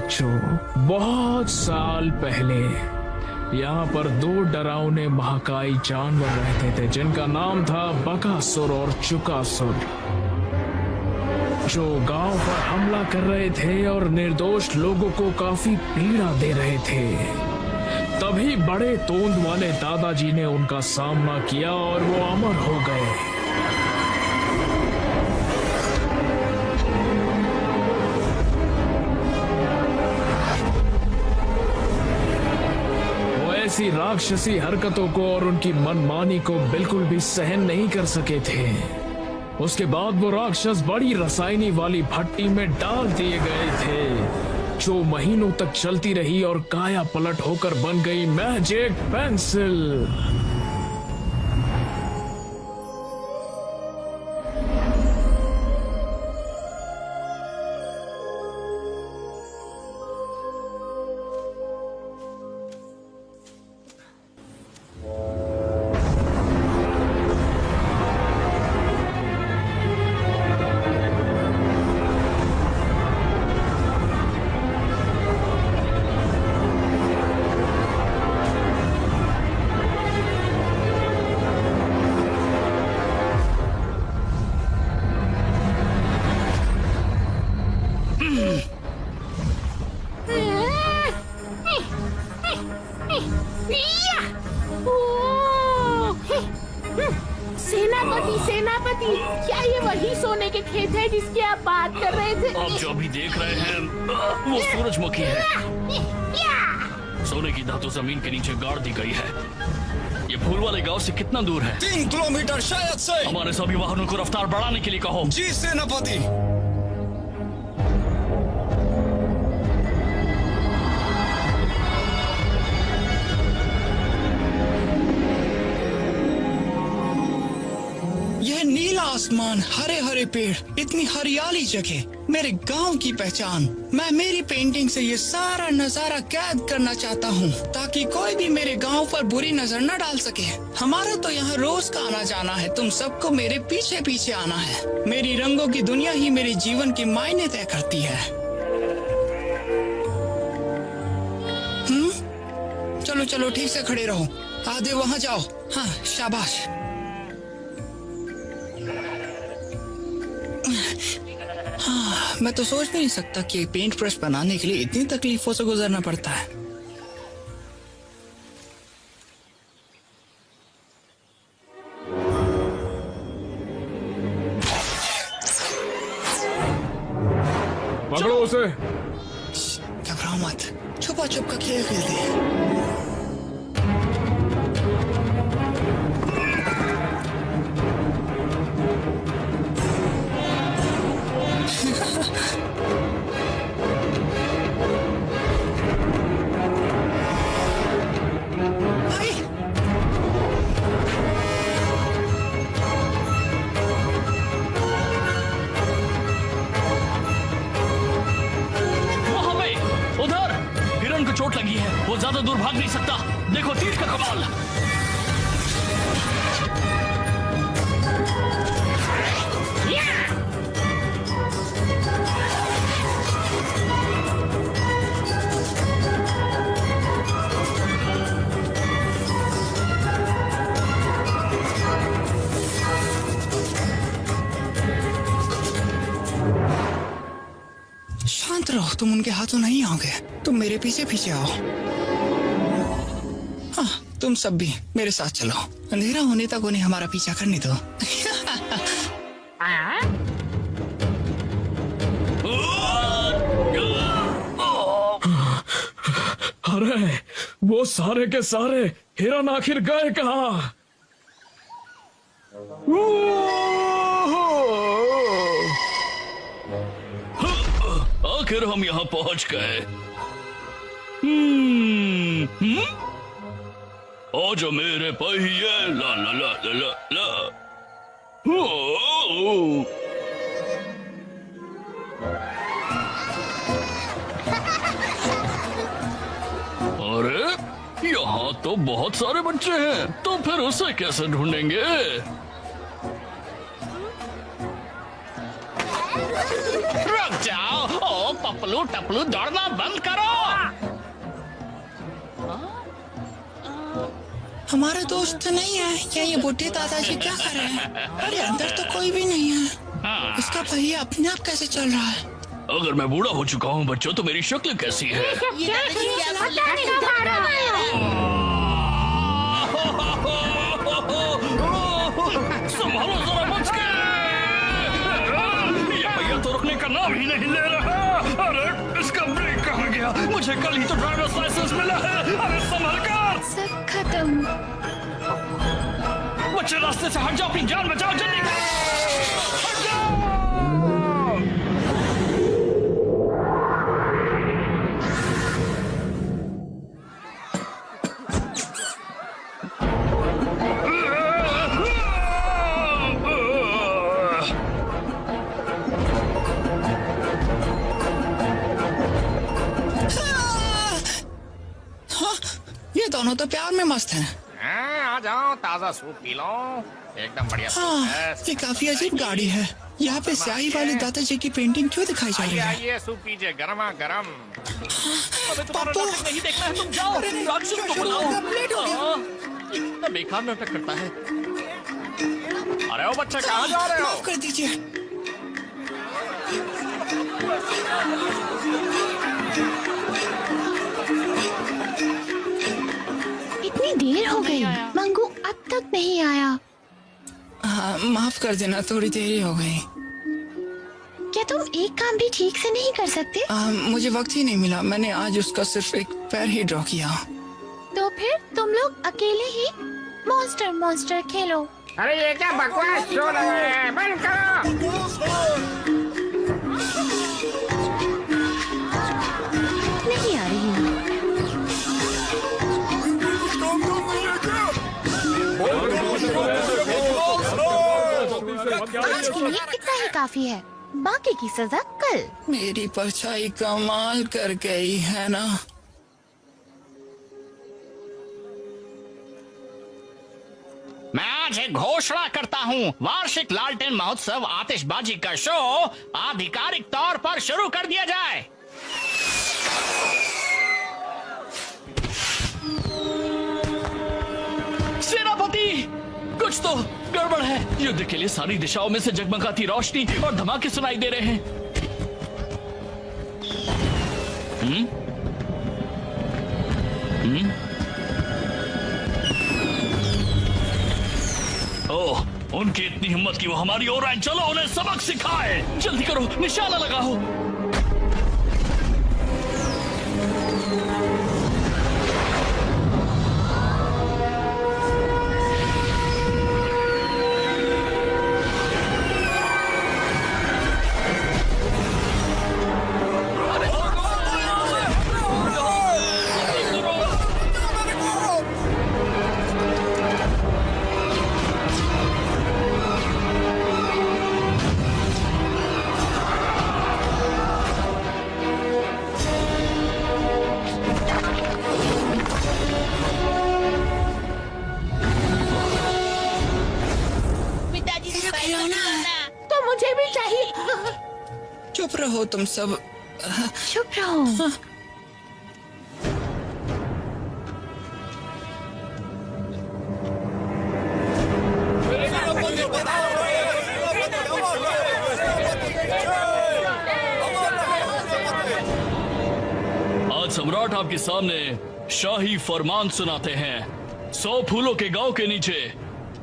बच्चों, बहुत साल पहले यहाँ पर दो डरावने महाकाय जानवर रहते थे जिनका नाम था बकासुर और चुकासुर, जो गांव पर हमला कर रहे थे और निर्दोष लोगों को काफी पीड़ा दे रहे थे। तभी बड़े तोंद वाले दादाजी ने उनका सामना किया और वो अमर हो गए। ऐसी राक्षसी हरकतों को और उनकी मनमानी को बिल्कुल भी सहन नहीं कर सके थे। उसके बाद वो राक्षस बड़ी रसायनी वाली भट्टी में डाल दिए गए थे, जो महीनों तक चलती रही और काया पलट होकर बन गई मैजिक पेंसिल। सेनापति, क्या ये वही सोने के खेत है जिसकी आप बात कर रहे थे? आप जो अभी देख रहे हैं वो सूरजमुखी है। सोने की धातु जमीन के नीचे गाड़ दी गई है। ये फूल वाले गांव से कितना दूर है? 3 किलोमीटर शायद से। हमारे सभी वाहनों को रफ्तार बढ़ाने के लिए कहो। जी सेनापति। यह नीला आसमान, हरे हरे पेड़, इतनी हरियाली जगह, मेरे गांव की पहचान। मैं मेरी पेंटिंग से ये सारा नजारा कैद करना चाहता हूँ ताकि कोई भी मेरे गांव पर बुरी नजर न डाल सके। हमारा तो यहाँ रोज का आना जाना है, तुम सबको मेरे पीछे पीछे आना है। मेरी रंगों की दुनिया ही मेरे जीवन के मायने तय करती है। चलो चलो, ठीक से खड़े रहो। आधे वहाँ जाओ। हाँ, शाबाश। हाँ, मैं तो सोच भी नहीं सकता कि पेंट ब्रश बनाने के लिए इतनी तकलीफों से गुजरना पड़ता है। पकड़ो उसे। घबराओ मत, छुपा छुप का खेल खेलते हैं। चोट लगी है, वो ज्यादा दूर भाग नहीं सकता। देखो तीर का कमाल। शांत रहो, तुम उनके हाथों नहीं आओगे। तुम मेरे पीछे पीछे आओ। हाँ, तुम सब भी मेरे साथ चलो। अंधेरा होने तक उन्हें हमारा पीछा करने दो। अरे वो सारे के सारे हिरन आखिर गए कहाँ? आखिर हम यहाँ पहुँच गए। आजा मेरे पहिए, ला ला ला ला ला ला। अरे यहाँ तो बहुत सारे बच्चे हैं, तो फिर उसे कैसे ढूंढेंगे? रुक जाओ। ओ पपलू टपलू दौड़ना बंद करो। हमारे दोस्त नहीं है या ये बुढ़े दादाजी क्या कर रहे हैं? अरे अंदर तो कोई भी नहीं है। इसका पहिया अपने आप कैसे चल रहा है? अगर मैं बूढ़ा हो चुका हूँ बच्चों तो मेरी शक्ल कैसी है? संभालो जरा बच के। ये पहिया तो रुकने का नाम ही नहीं ले रहा। अरे इसका ब्रेक कहाँ गया? मुझे कल ही तो ड्राइवर्स लाइसेंस मिला है। अरे संभल कर। सब खत्म। बच्चे रास्ते से हट जाओ, अपनी जान बचाओ, जल्दी हट जाओ। ये दोनों तो प्यार में मस्त हैं। आ जाओ, ताजा सूप पी लो, एकदम बढ़िया सूप हाँ, है। ये काफी अजीब गाड़ी है। यहाँ पे स्याही वाले दादाजी की पेंटिंग क्यों दिखाई जा रही आइए है? आइए, सूप पीजिए, गरमा गरम। अबे तुम्हारा पापा। नाटक नहीं देखना है, तुम जाओ। अरे नहीं, राक्षस को शोर बुलाओ। होगा, लेट हो गया। इतना बेकार नाटक करता है। अरे ओ बच्चे कहाँ जा रहे हो? माफ कर दीजिए। इतनी देर हो गई, मंगू अब तक नहीं आया। हाँ, माफ कर देना, थोड़ी देरी हो गई। क्या तुम एक काम भी ठीक से नहीं कर सकते? मुझे वक्त ही नहीं मिला। मैंने आज उसका सिर्फ एक पैर ही ड्रॉ किया। तो फिर तुम लोग अकेले ही मॉन्स्टर मॉन्स्टर खेलो। अरे ये क्या बकवास शो रहे हैं? बंद करो। नहीं आ रही हूँ। आज के लिए इतना ही काफी है, बाकी की सजा कल। मेरी परछाई कमाल कर गई है ना। मैं आज एक घोषणा करता हूँ, वार्षिक लालटेन महोत्सव आतिशबाजी का शो आधिकारिक तौर पर शुरू कर दिया जाए। सेनापति, कुछ तो गड़बड़ है। युद्ध के लिए सारी दिशाओं में से जगमगाती रोशनी और धमाके सुनाई दे रहे हैं। ओह, उनकी इतनी हिम्मत की वो हमारी ओर आए। चलो उन्हें सबक सिखाए। जल्दी करो, निशाना लगाओ। तो मुझे भी चाहिए। चुप रहो तुम सब। चुप रहो। आज सम्राट आपके सामने शाही फरमान सुनाते हैं। 100 फूलों के गांव के नीचे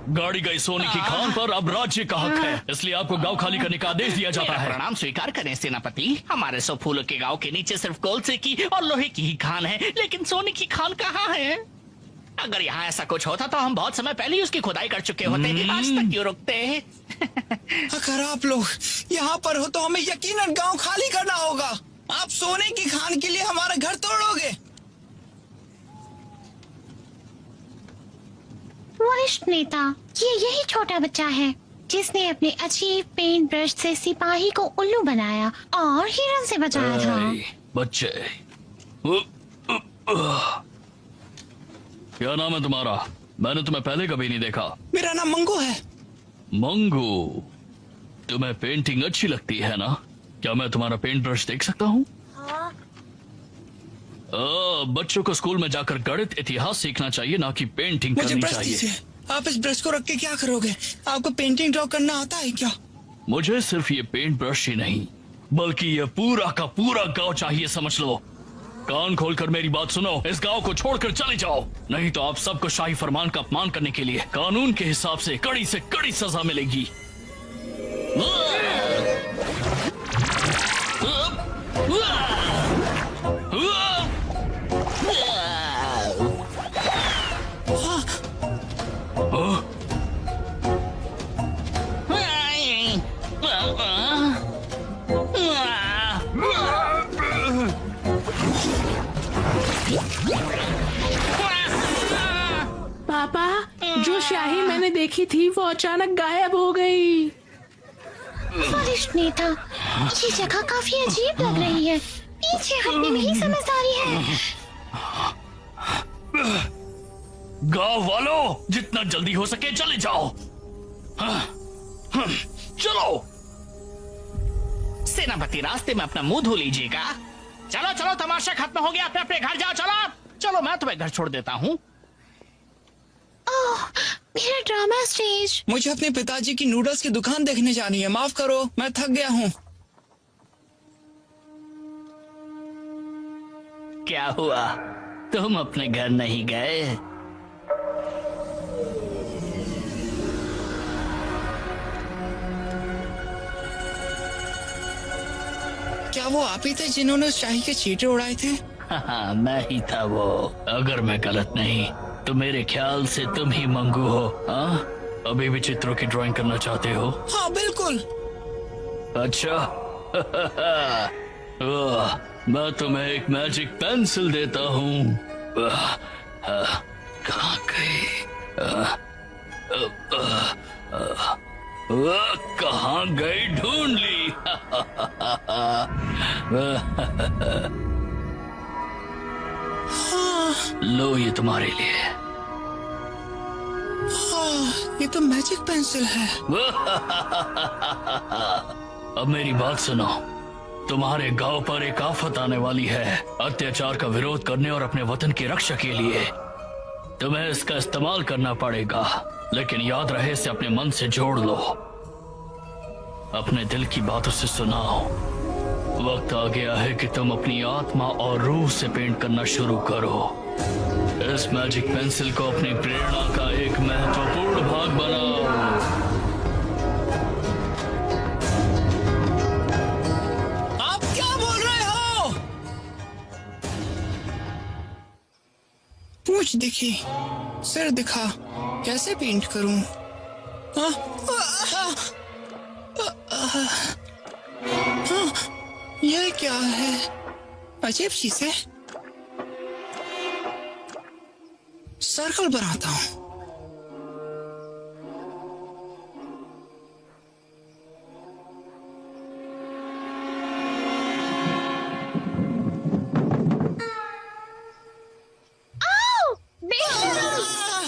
गाड़ी गई सोने की खान पर अब राज्य का हक है, इसलिए आपको गांव खाली करने का आदेश दिया जाता है। प्रणाम स्वीकार करें सेनापति। हमारे 100 फूलों के गांव के नीचे सिर्फ कोलसे की और लोहे की ही खान है, लेकिन सोने की खान कहाँ है? अगर यहाँ ऐसा कुछ होता तो हम बहुत समय पहले ही उसकी खुदाई कर चुके होते। आज तक क्यों रुकते? अगर आप लोग यहाँ पर हो तो हमें यकीनन गांव खाली करना होगा। आप सोने की खान के लिए हमारा घर तोड़ोगे। वरिष्ठ नेता, ये यही छोटा बच्चा है जिसने अपने अजीब पेंट ब्रश से सिपाही को उल्लू बनाया और हिरन से बचाया था। बच्चे, क्या नाम है तुम्हारा? मैंने तुम्हें पहले कभी नहीं देखा। मेरा नाम मंगू है। मंगू, तुम्हें पेंटिंग अच्छी लगती है ना? क्या मैं तुम्हारा पेंट ब्रश देख सकता हूँ? बच्चों को स्कूल में जाकर गणित इतिहास सीखना चाहिए, ना कि पेंटिंग मुझे करनी ब्रश चाहिए। दीजिए। आप इस ब्रश को रख के क्या करोगे? आपको पेंटिंग ड्रॉ करना आता है क्या? मुझे सिर्फ ये पेंट ब्रश ही नहीं, बल्कि ये पूरा का पूरा गांव चाहिए, समझ लो। कान खोलकर मेरी बात सुनो, इस गांव को छोड़कर चले जाओ, नहीं तो आप सबको शाही फरमान का अपमान करने के लिए कानून के हिसाब से कड़ी सजा मिलेगी। पापा, जो शाही मैंने देखी थी वो अचानक गायब हो गई। वरिष्ठ नेता, ये जगह काफी अजीब लग रही है। पीछे हटने में ही समझदारी है। गांव वालों, जितना जल्दी हो सके चले जाओ। चलो। सेनापति, रास्ते में अपना मुंह धो लीजिएगा। चलो चलो, तमाशा खत्म हो गया, अपने अपने घर जाओ। चलो चलो, मैं तुम्हें घर छोड़ देता हूँ। ओह, मेरा ड्रामा स्टेज। मुझे अपने पिताजी की नूडल्स की दुकान देखने जानी है। माफ करो, मैं थक गया हूँ। क्या हुआ, तुम अपने घर नहीं गए? क्या वो आप ही थे जिन्होंने उस शाही के चींटे उड़ाए थे? हाँ, मैं ही था वो। अगर मैं गलत नहीं तो मेरे ख्याल से तुम ही मंगू हो। हाँ, अभी भी चित्रों की ड्राइंग करना चाहते हो? हाँ बिल्कुल। अच्छा। मैं तुम्हें एक मैजिक पेंसिल देता हूँ। कहाँ गई? कहाँ गई? ढूंढ ली। लो, ये तुम्हारे लिए। हाँ, ये तो मैजिक पेंसिल है। अब मेरी बात सुनो, तुम्हारे गांव पर एक आफत आने वाली है। अत्याचार का विरोध करने और अपने वतन की रक्षा के लिए तुम्हें इसका इस्तेमाल करना पड़ेगा, लेकिन याद रहे इसे अपने मन से जोड़ लो, अपने दिल की बात उसे सुनाओ। वक्त आ गया है कि तुम अपनी आत्मा और रूह से पेंट करना शुरू करो। इस मैजिक पेंसिल को अपनी प्रेरणा का एक महत्वपूर्ण भाग बनाओ। आप क्या बोल रहे हो? पूंछ दिखी, सिर दिखा, कैसे पेंट करूं? यह क्या है? अजीब चीज है। सर्कल बनाता हूं।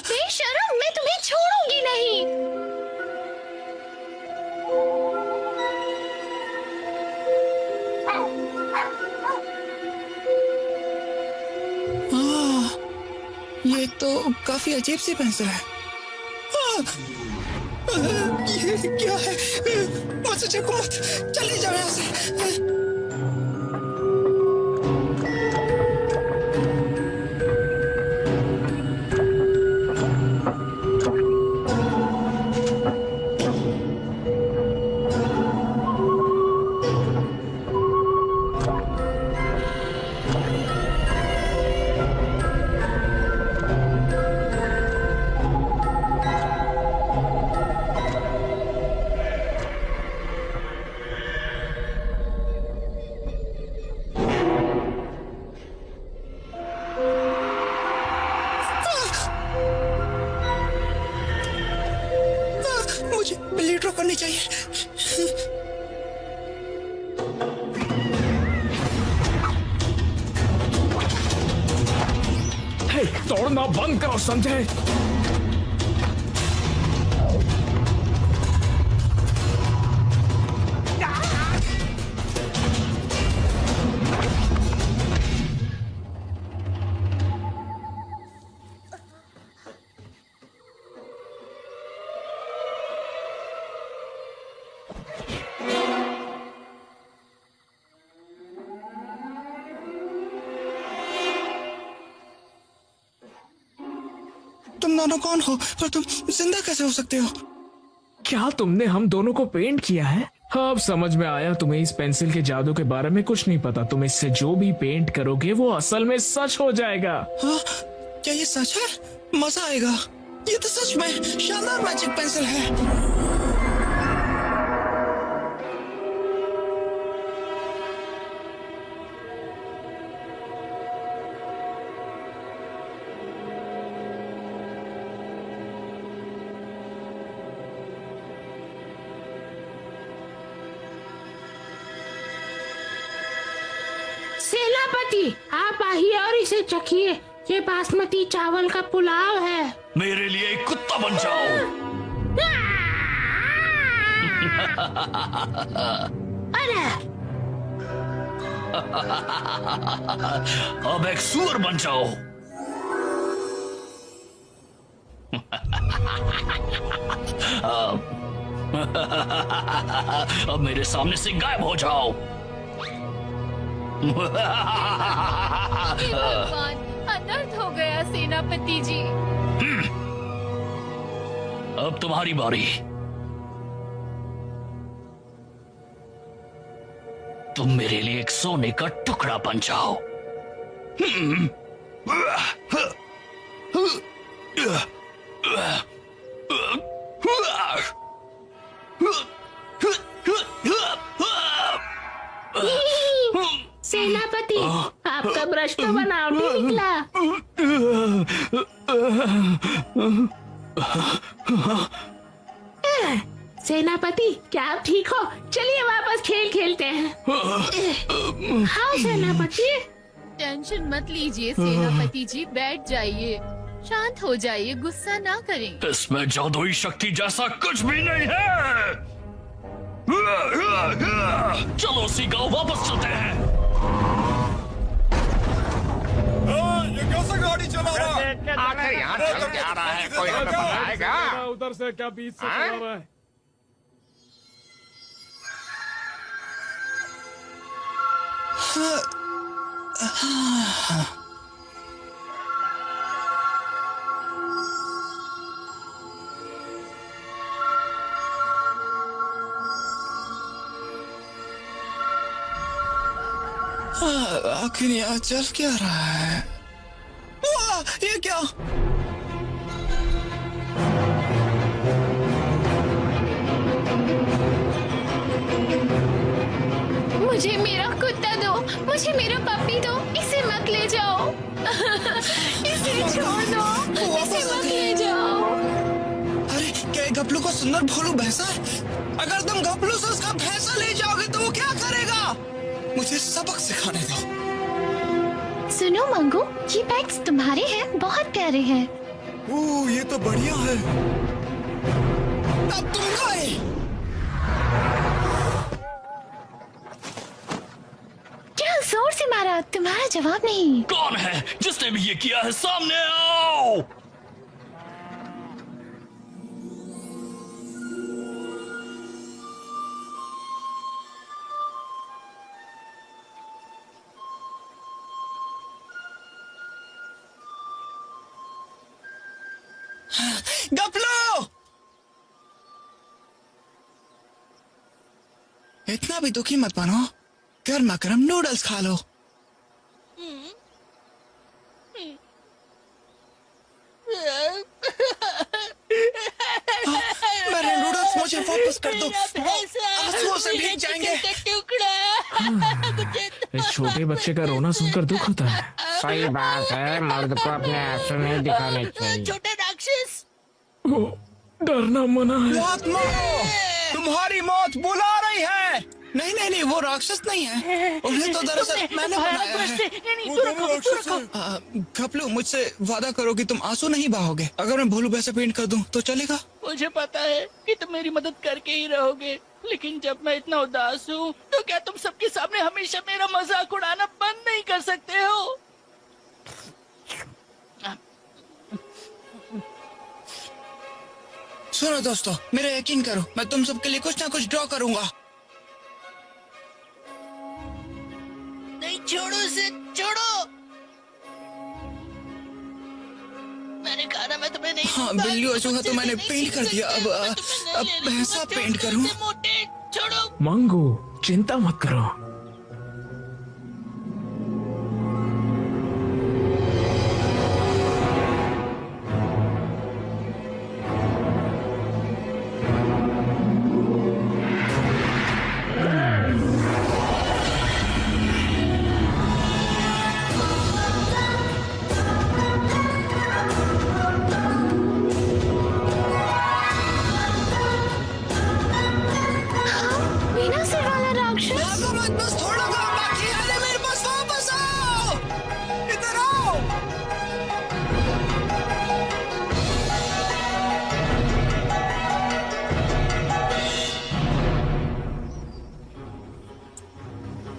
बेशरम, मैं तुम्हें छोड़ूंगी नहीं। ये तो काफी अजीब सी पेंसिल है। ये क्या है? मुझसे चको मत, चले जाओ यहाँ से। मुझे बिल्ली ड्रॉ करनी चाहिए। हे, दौड़ना बंद करो, समझे? मानो कौन हो, पर तुम जिंदा कैसे हो सकते हो? क्या तुमने हम दोनों को पेंट किया है? अब समझ में आया, तुम्हें इस पेंसिल के जादू के बारे में कुछ नहीं पता। तुम इससे जो भी पेंट करोगे वो असल में सच हो जाएगा। हाँ, क्या ये सच है? मजा आएगा। ये तो सच में शानदार मैजिक पेंसिल है। सेनापति, आप आइए और इसे चखिए। ये बासमती चावल का पुलाव है। मेरे लिए एक कुत्ता बन जाओ। अरे अब एक सुअर बन जाओ। अब मेरे सामने से गायब हो जाओ। भगवान, अनर्थ हो गया सेनापति जी। अब तुम्हारी बारी। तुम मेरे लिए एक सोने का टुकड़ा बन जाओ। सेनापति, आपका ब्रश तो बनाओ नहीं निकला। सेनापति, क्या आप ठीक हो? चलिए वापस खेल खेलते हैं। हाँ सेनापति। टेंशन मत लीजिए सेनापति जी, बैठ जाइए, शांत हो जाइए, गुस्सा ना करें। इसमें जादुई शक्ति जैसा कुछ भी नहीं है। चलो सी गांव वापस चलते हैं। ये कैसा गाड़ी चला रहा है? आखिर यहाँ चल क्या रहा है? कोई हमें बताएगा? उधर से क्या बीच से चला रहा है? आखिर यहाँ चल क्या रहा है? वाह, ये क्या? मुझे मेरा कुत्ता दो, मुझे मेरा पप्पी दो, इसे मत ले जाओ। इसे छोड़ दो, इसे मत ले जाओ। अरे क्या ये गपलू को सुंदर भोलू भैंसा है? अगर तुम गपलू से उसका भैंसा ले जाओगे तो वो क्या करेगा? मुझे सबक सिखाने दो। सुनो मंगू, ये बैग्स तुम्हारे हैं, बहुत प्यारे हैं। ओह, ये तो बढ़िया है। अब तुम गए। क्या जोर से मारा, तुम्हारा जवाब नहीं। कौन है जिसने भी ये किया है? सामने आओ। गपलू! इतना भी दुखी मत बनो, गर्मा गर्म नूडल्स खा लो। मेरे नूडल्स मुझे वापस कर दो, आंसुओं से भीग जाएंगे। इस छोटे बच्चे का रोना सुनकर दुख होता है। सही बात है, मर्द को अपने आंसू नहीं दिखाने चाहिए। छोटे राक्षस, वो डरना मना है। मौत मारो, तुम्हारी मौत बुला रही है। नहीं नहीं नहीं, वो राक्षस नहीं है, उन्हें तो दरअसल मैंने बनाया है। गपलू, मुझसे वादा करो कि तुम आंसू नहीं बहाओगे। अगर मैं भोलू वैसे पेंट कर दूं तो चलेगा? मुझे पता है कि तुम मेरी मदद करके ही रहोगे, लेकिन जब मैं इतना उदास हूँ तो क्या तुम सबके सामने हमेशा मेरा मजाक उड़ाना बंद नहीं कर सकते हो? सुनो दोस्तों, मेरा यकीन करो, मैं तुम सबके लिए कुछ ना कुछ ड्रॉ करूंगा। नहीं, छोड़ो इसे, छोड़ो। मैंने कहा ना मैं तुम्हें नहीं हाँ दूंगा। बिल्ली और चूहा तो मैंने पेंट कर दिया। अब भैंसा पेंट करूं। मोटे छोड़ो। मंगू चिंता मत करो। बिना सिर वाला राक्षस। भागो मत, बस थोड़ा काम बाकी है। अरे मेरे पास वापस आओ, इधर आओ।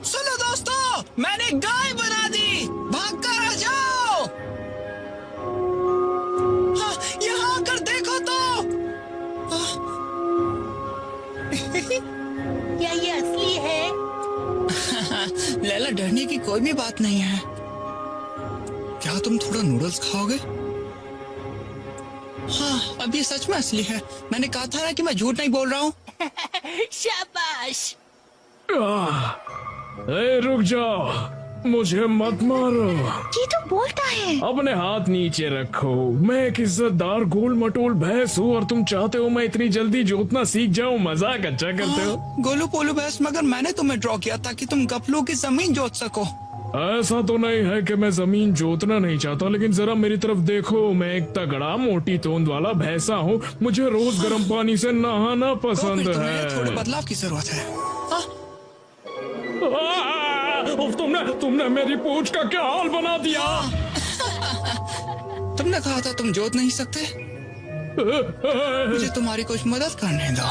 सुनो दोस्तों, मैंने गाय बना दी। भाग कर आ जाओ। हाँ, यहाँ आकर देखो तो। क्या ये असली है? लैला डरने की कोई भी बात नहीं है। क्या तुम थोड़ा नूडल्स खाओगे? हाँ, अब ये सच में असली है। मैंने कहा था ना कि मैं झूठ नहीं बोल रहा हूँ। शाबाश। ए, रुक जाओ, मुझे मत मारो। ये तो बोलता है। अपने हाथ नीचे रखो। मैं एक इज्जतदार गोल मटोल भैंस हूँ और तुम चाहते हो मैं इतनी जल्दी जोतना सीख जाऊँ। मजाक अच्छा करते हो। गोलू पोलू भैंस, मगर मैंने तुम्हें ड्रॉ किया ताकि तुम गपलू की जमीन जोत सको। ऐसा तो नहीं है कि मैं जमीन जोतना नहीं चाहता, लेकिन जरा मेरी तरफ देखो। मैं एक तगड़ा मोटी तोंद वाला भैंसा हूँ। मुझे रोज गर्म पानी से नहाना तो पसंद फिर तुम्हें थोड़े है। बदलाव की जरूरत है। हाँ, उफ, तुमने मेरी पूंछ का क्या हाल बना दिया। तुमने कहा था तुम जोत नहीं सकते। मुझे तुम्हारी कुछ मदद करने दो।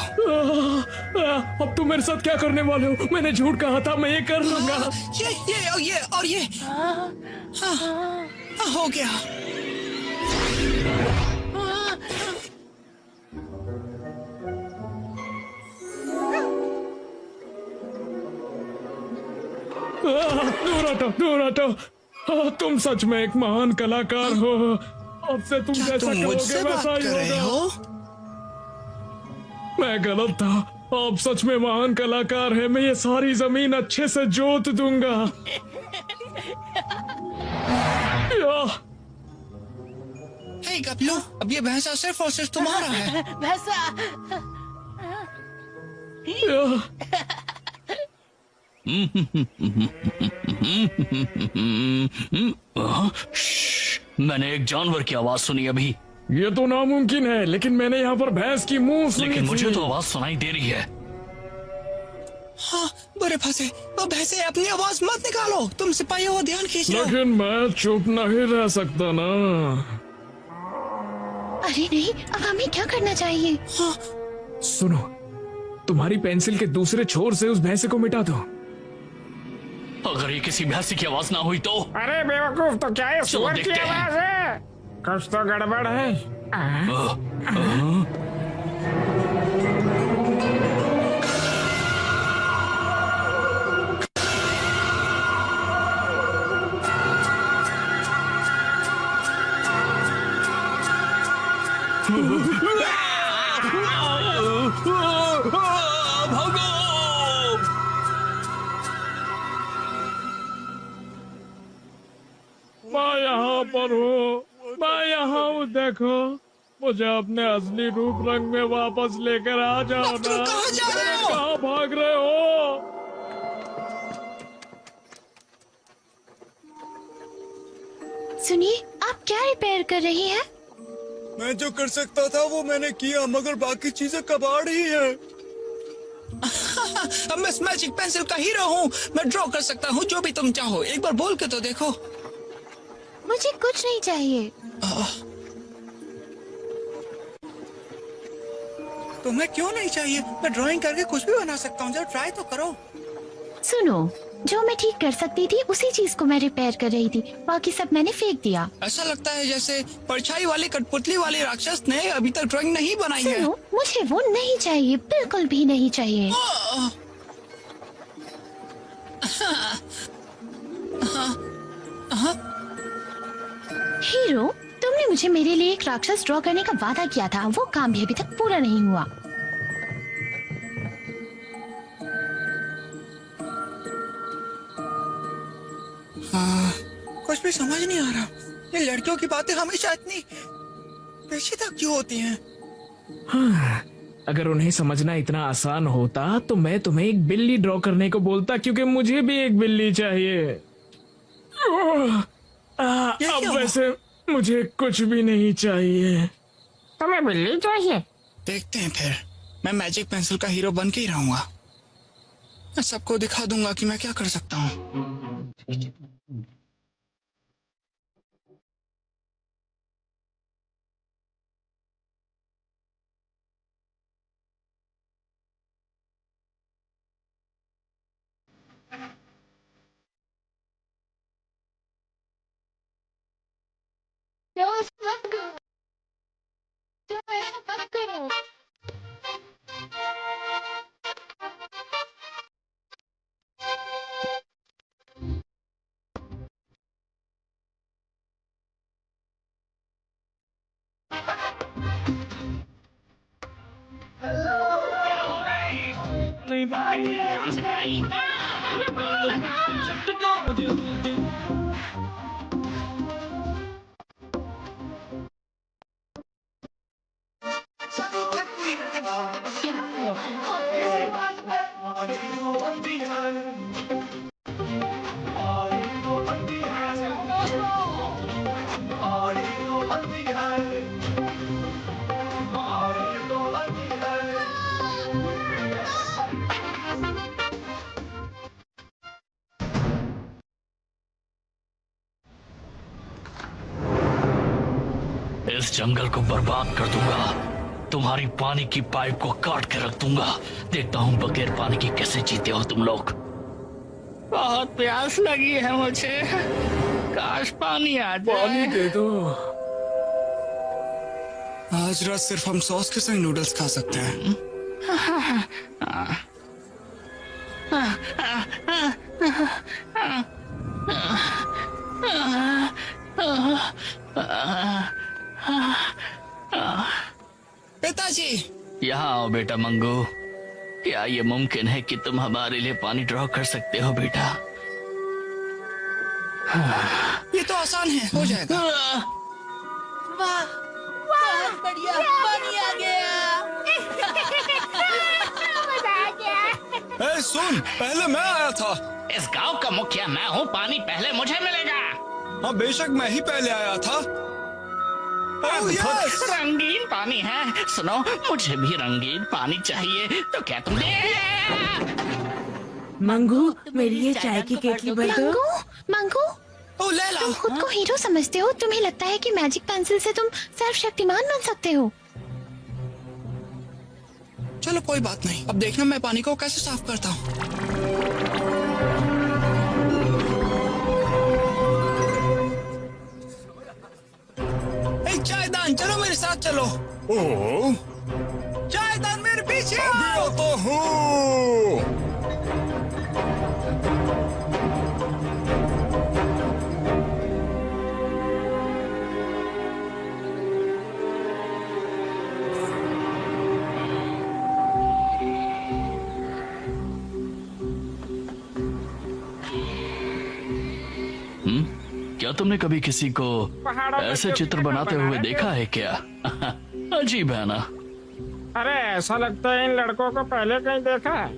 अब तुम मेरे साथ क्या करने वाले हो? मैंने झूठ कहा था, मैं ये कर लूंगा। ये और ये। हाँ, हो गया। दूर हटो। तुम सच में एक महान कलाकार हो। अब से तुम क्या जैसा तुम मुझसे कहोगे बात वैसा ही कर रहे होगा। हो? मैं गलत था। आप सच में महान कलाकार है। मैं ये सारी जमीन अच्छे से जोत दूंगा। हे गपलू, अब ये भैंसा सिर्फ और सिर्फ तुम्हारा है। भैंसा। मैंने एक जानवर की आवाज सुनी अभी। ये तो नामुमकिन है, लेकिन मैंने यहाँ पर भैंस की मुंह सुनी लेकिन मुझे थी। तो आवाज सुनाई दे रही है। हाँ, बुरे फंसे। वो भैंसे, अपनी आवाज मत निकालो। तुम सिपाही हो, ध्यान खींच लो। लेकिन मैं चुप नहीं रह सकता ना। अरे नहीं, अब हमें क्या करना चाहिए? सुनो, तुम्हारी पेंसिल के दूसरे छोर से उस भैंसे को मिटा दो। अगर ये किसी भैंसी की आवाज ना हुई तो? अरे बेवकूफ, तो क्या ये चलो सुअर की देखते हैं। आवाज है? कुछ तो गड़बड़ है। मैं यहाँ पर हूँ, मैं यहाँ हूँ। देखो, मुझे अपने असली रूप रंग में वापस लेकर आ जाओ अब तुम ना। कहाँ जा रहे हो? कहाँ भाग रहे हो? सुनिए, आप क्या रिपेयर कर रही हैं? मैं जो कर सकता था वो मैंने किया, मगर बाकी चीजें कबाड़ ही है। अब मैं इस मैजिक पेंसिल का हीरो हूँ। मैं ड्रॉ कर सकता हूँ जो भी तुम चाहो। एक बार बोल के तो देखो। मुझे कुछ नहीं चाहिए। तुम्हें क्यों नहीं चाहिए? मैं ड्राइंग करके कुछ भी बना सकता हूँ। जब ट्राई तो करो। सुनो, जो मैं ठीक कर सकती थी उसी चीज को मैं रिपेयर कर रही थी। बाकी सब मैंने फेंक दिया। ऐसा लगता है जैसे परछाई वाले कठपुतली वाले राक्षस ने अभी तक ड्राइंग नहीं बनाई है। सुनो, मुझे वो नहीं चाहिए, बिल्कुल भी नहीं चाहिए। हीरो, तुमने मुझे मेरे लिए एक राक्षस ड्रॉ करने का वादा किया था, वो काम भी अभी तक पूरा नहीं हुआ। कुछ भी समझ नहीं आ रहा। ये लड़कियों की बातें हमेशा इतनी पेचीदा क्यों होती हैं? हाँ, अगर उन्हें समझना इतना आसान होता तो मैं तुम्हें एक बिल्ली ड्रॉ करने को बोलता, क्योंकि मुझे भी एक बिल्ली चाहिए। अब वैसे मुझे कुछ भी नहीं चाहिए। तुम्हें बिल्ली चाहिए? देखते हैं फिर। मैं मैजिक पेंसिल का हीरो बन के ही रहूंगा। मैं सबको दिखा दूंगा कि मैं क्या कर सकता हूँ। इस जंगल को बर्बाद कर दूंगा। तुम्हारी पानी की पाइप को काट के रख दूंगा। देखता हूँ बगैर पानी की कैसे जीते हो तुम लोग। बहुत प्यास लगी है मुझे, काश पानी आ जाए। पानी दे दो। आज रात सिर्फ हम सॉस के संग नूडल्स खा सकते हैं। पिताजी, यहाँ आओ बेटा मंगू। क्या ये मुमकिन है कि तुम हमारे लिए पानी ड्रॉ कर सकते हो बेटा? ये तो आसान है, हो जाएगा। वाह, बहुत बढ़िया, पानी आ गया। मजा आ गया। ए, सुन, पहले मैं आया था। इस गांव का मुखिया मैं हूँ, पानी पहले मुझे मिलेगा। हाँ, बेशक मैं ही पहले आया था। Oh, yes! रंगीन पानी है। सुनो, मुझे भी रंगीन पानी चाहिए, तो क्या तुम दे? मंगू, मेरी ये चाय की केतली भर दो। मंगू, ओ लैला, तुम खुद को हीरो समझते हो? तुम्हें लगता है कि मैजिक पेंसिल से तुम सर्वशक्तिमान बन सकते हो? चलो कोई बात नहीं। अब देखना मैं पानी को कैसे साफ करता हूँ। चायदान, चलो मेरे साथ चलो। ओह, चायदान मेरे पीछे अभी आओ। आता हूँ। क्या तुमने कभी किसी को ऐसे चित्र बनाते हुए देखा है क्या? अजीब है ना? अरे ऐसा लगता है इन लड़कों को पहले कहीं देखा है।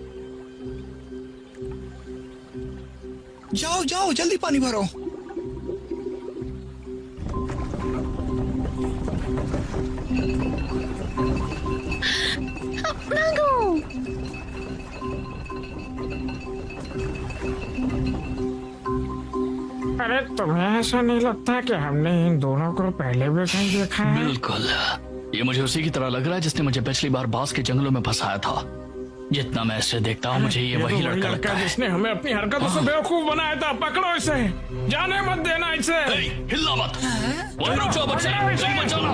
जाओ जाओ, जल्दी पानी भरो। अरे तुम्हें ऐसा नहीं लगता कि हमने इन दोनों को पहले भी कहीं देखा है? बिल्कुल, ये मुझे उसी की तरह लग रहा है जिसने मुझे पिछली बार बांस के जंगलों में फंसाया था। जितना मैं इससे देखता हूँ मुझे ये वही लड़का लगता है जिसने हमें अपनी हरकतों से बेवकूफ बनाया था। पकड़ो इसे, जाने मत देना इसे। हिलना मत। वहीं रुक जाओ बच्चे, कहीं मत जाना।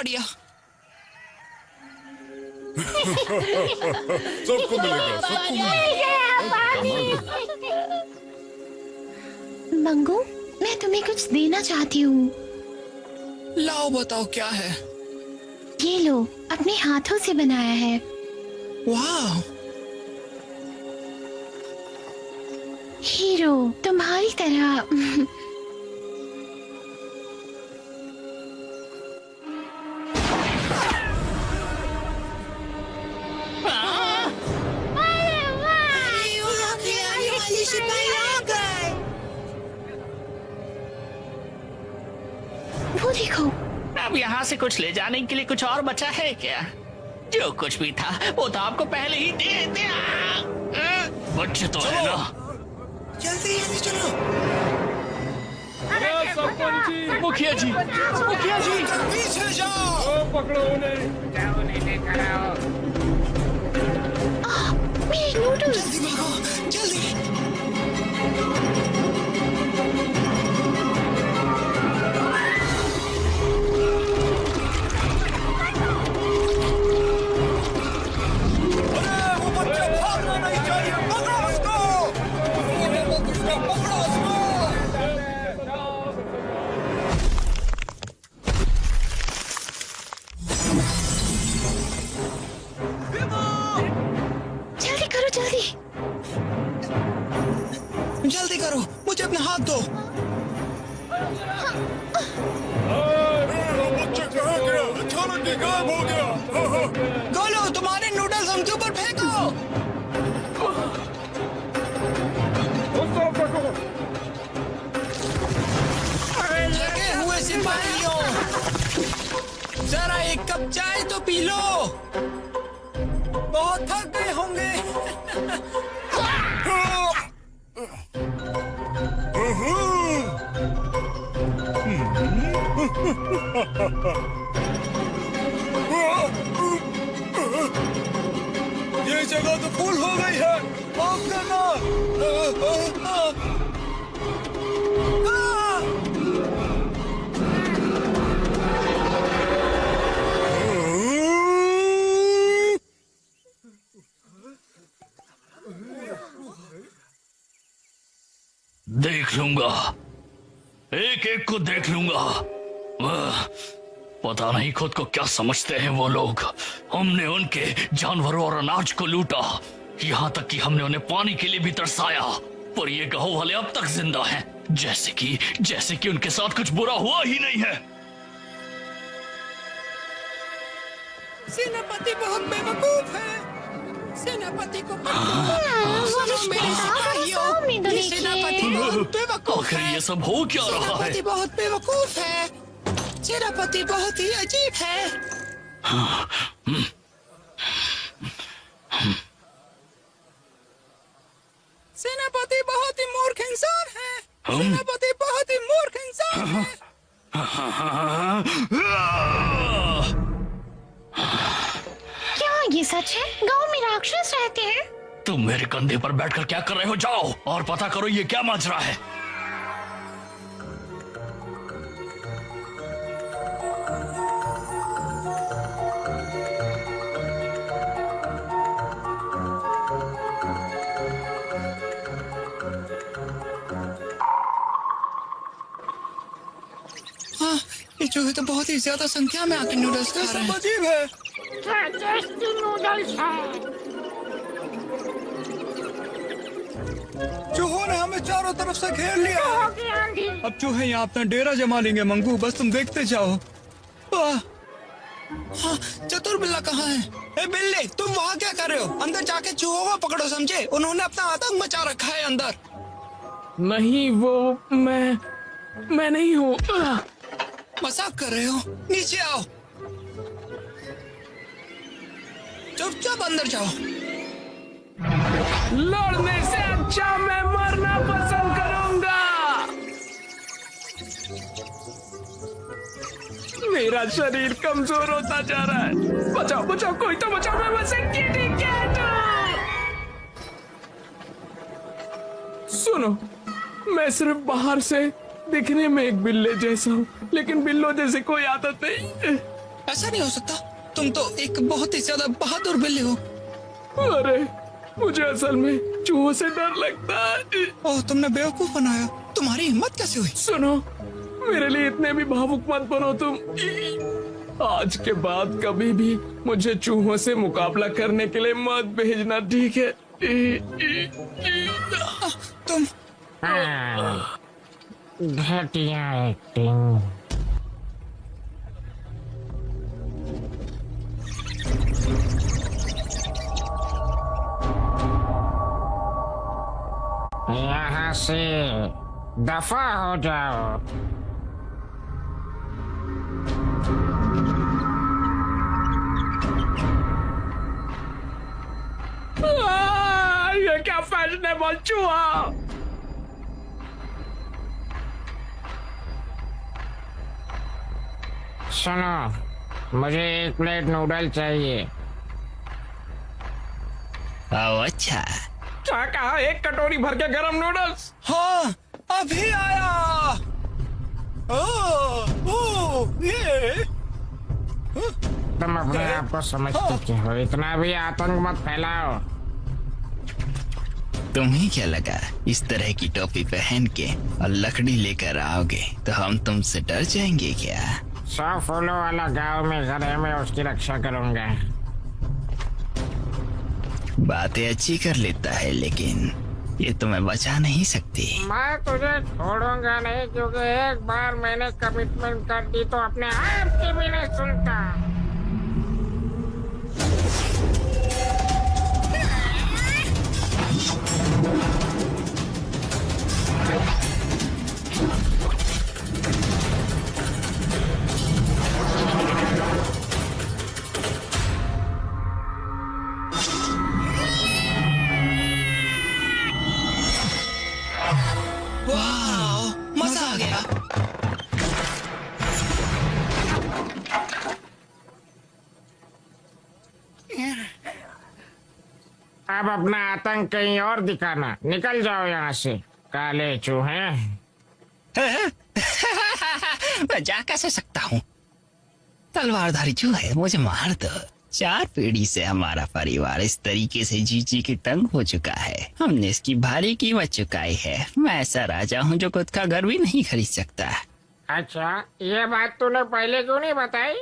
बढ़िया। सबको मिलेगा, सबको मिलेगा। मंगू, मैं तुम्हें कुछ देना चाहती हूँ। लाओ बताओ क्या है। ये लो, अपने हाथों से बनाया है। वाह, हीरो तुम्हारी तरह। वो देखो, अब यहाँ से कुछ ले जाने के लिए कुछ और बचा है क्या? जो कुछ भी था वो तो आपको पहले ही दे दिया। बच्चे तो है ना। जल्दी जल्दी चलो। मुखिया जी, मुखिया जी, पीछे जाओ। पकड़ो उन्हें। जाओ नहीं लेकर आओ। मेरे नूडल्स। जल्दी भागो, जल्दी। जल्दी करो, जल्दी। जल्दी करो, मुझे अपने हाथ दो। बच्चा कहाँ गया? अचानक ही गायब हो गया। गोलू, तुम्हारे नूडल्स हमके ऊपर फेंको। लगे हुए सिपाहियों, जरा एक कप चाय तो पी लो। बहुत थक गए होंगे। ये जगह तो फुल हो गई है। माफ करना। देख लूंगा, एक एक को देख लूंगा। पता नहीं खुद को क्या समझते हैं वो लोग। हमने उनके जानवरों और अनाज को लूटा, यहाँ तक कि हमने उन्हें पानी के लिए भी तरसाया, पर ये गांव वाले अब तक जिंदा हैं, जैसे कि उनके साथ कुछ बुरा हुआ ही नहीं है। सेनापति बहुत बेवकूफ है। सेनापति को सेनापति बहुत बेवकूफ आखिर है। ये सब हो क्या रहा है? सेनापति बहुत बेवकूफ है। सेनापति बहुत ही अजीब है। सेनापति बहुत ही मूर्ख इंसान है। सेनापति बहुत ही मूर्ख इंसान है। क्या ये सच है? गांव में राक्षस रहते हैं? तुम मेरे कंधे पर बैठकर क्या कर रहे हो? जाओ और पता करो ये क्या माजरा है। हाँ, ये चूहे तो बहुत ही ज्यादा संख्या में आके नूडल्स खा रहे हैं। अजीब है। चूहों ने हमें चारों तरफ से घेर लिया। अब चूहे यहाँ अपना डेरा जमा लेंगे। मंगू, बस तुम देखते जाओ। हाँ, चतुर बिल्ला कहाँ है? ए बिल्ली, तुम वहाँ क्या कर रहे हो? अंदर जाके चूहों को पकड़ो, समझे? उन्होंने अपना आतंक मचा रखा है अंदर। नहीं, वो मैं नहीं हूँ। मजाक कर रहे हो? नीचे आओ, चुपचाप अंदर जाओ। लड़ने से अच्छा मैं मरना पसंद करूंगा। मेरा शरीर कमजोर होता जा रहा है। बचाओ बचाओ, कोई तो बचाओ, मैं बस एक किटी कैट हूं। सुनो, मैं सिर्फ बाहर से दिखने में एक बिल्ले जैसा हूँ, लेकिन बिल्लों जैसे कोई आदत नहीं। ऐसा नहीं हो सकता। तुम तो एक बहुत ही ज्यादा बहादुर बिल्ली हो। अरे मुझे असल में चूहों से डर लगता है। ओह, तुमने बेवकूफ बनाया। तुम्हारी हिम्मत कैसे हुई? सुनो, मेरे लिए इतने भी भावुक मत बनो तुम। आज के बाद कभी भी मुझे चूहों से मुकाबला करने के लिए मत भेजना, ठीक है? तुम घटिया एक्टिंग। यहाँ से दफा हो जाओ। ये क्या फैशनेबल चूहा! सुनो, मुझे 1 प्लेट नूडल चाहिए। अच्छा, क्या कहा? 1 कटोरी भर के गरम नूडल्स? हाँ, अभी आया। ये तुम अपने आप को समझते क्या हो? इतना भी आतंक मत फैलाओ। तुम्हें क्या लगा इस तरह की टोपी पहन के और लकड़ी लेकर आओगे तो हम तुमसे डर जाएंगे क्या? 100 फूलों वाला गांव में घर है, मैं उसकी रक्षा करूंगा। बातें अच्छी कर लेता है, लेकिन ये तुम्हें बचा नहीं सकती। मैं तुझे छोड़ूंगा नहीं, क्योंकि एक बार मैंने कमिटमेंट कर दी तो अपने आप की भी नहीं सुनता। वाह, मजा आ गया। अब अपना आतंक कहीं और दिखाना। निकल जाओ यहाँ से, काले चूहे। मैं जा कैसे सकता हूँ? तलवारधारी चूहे, मुझे मार दो। 4 पीढ़ी से हमारा परिवार इस तरीके से जी जी के तंग हो चुका है। हमने इसकी भारी कीमत चुकाई है। मैं ऐसा राजा हूँ जो खुद का घर भी नहीं खरीद सकता। अच्छा, ये बात तूने पहले क्यों नहीं बताई?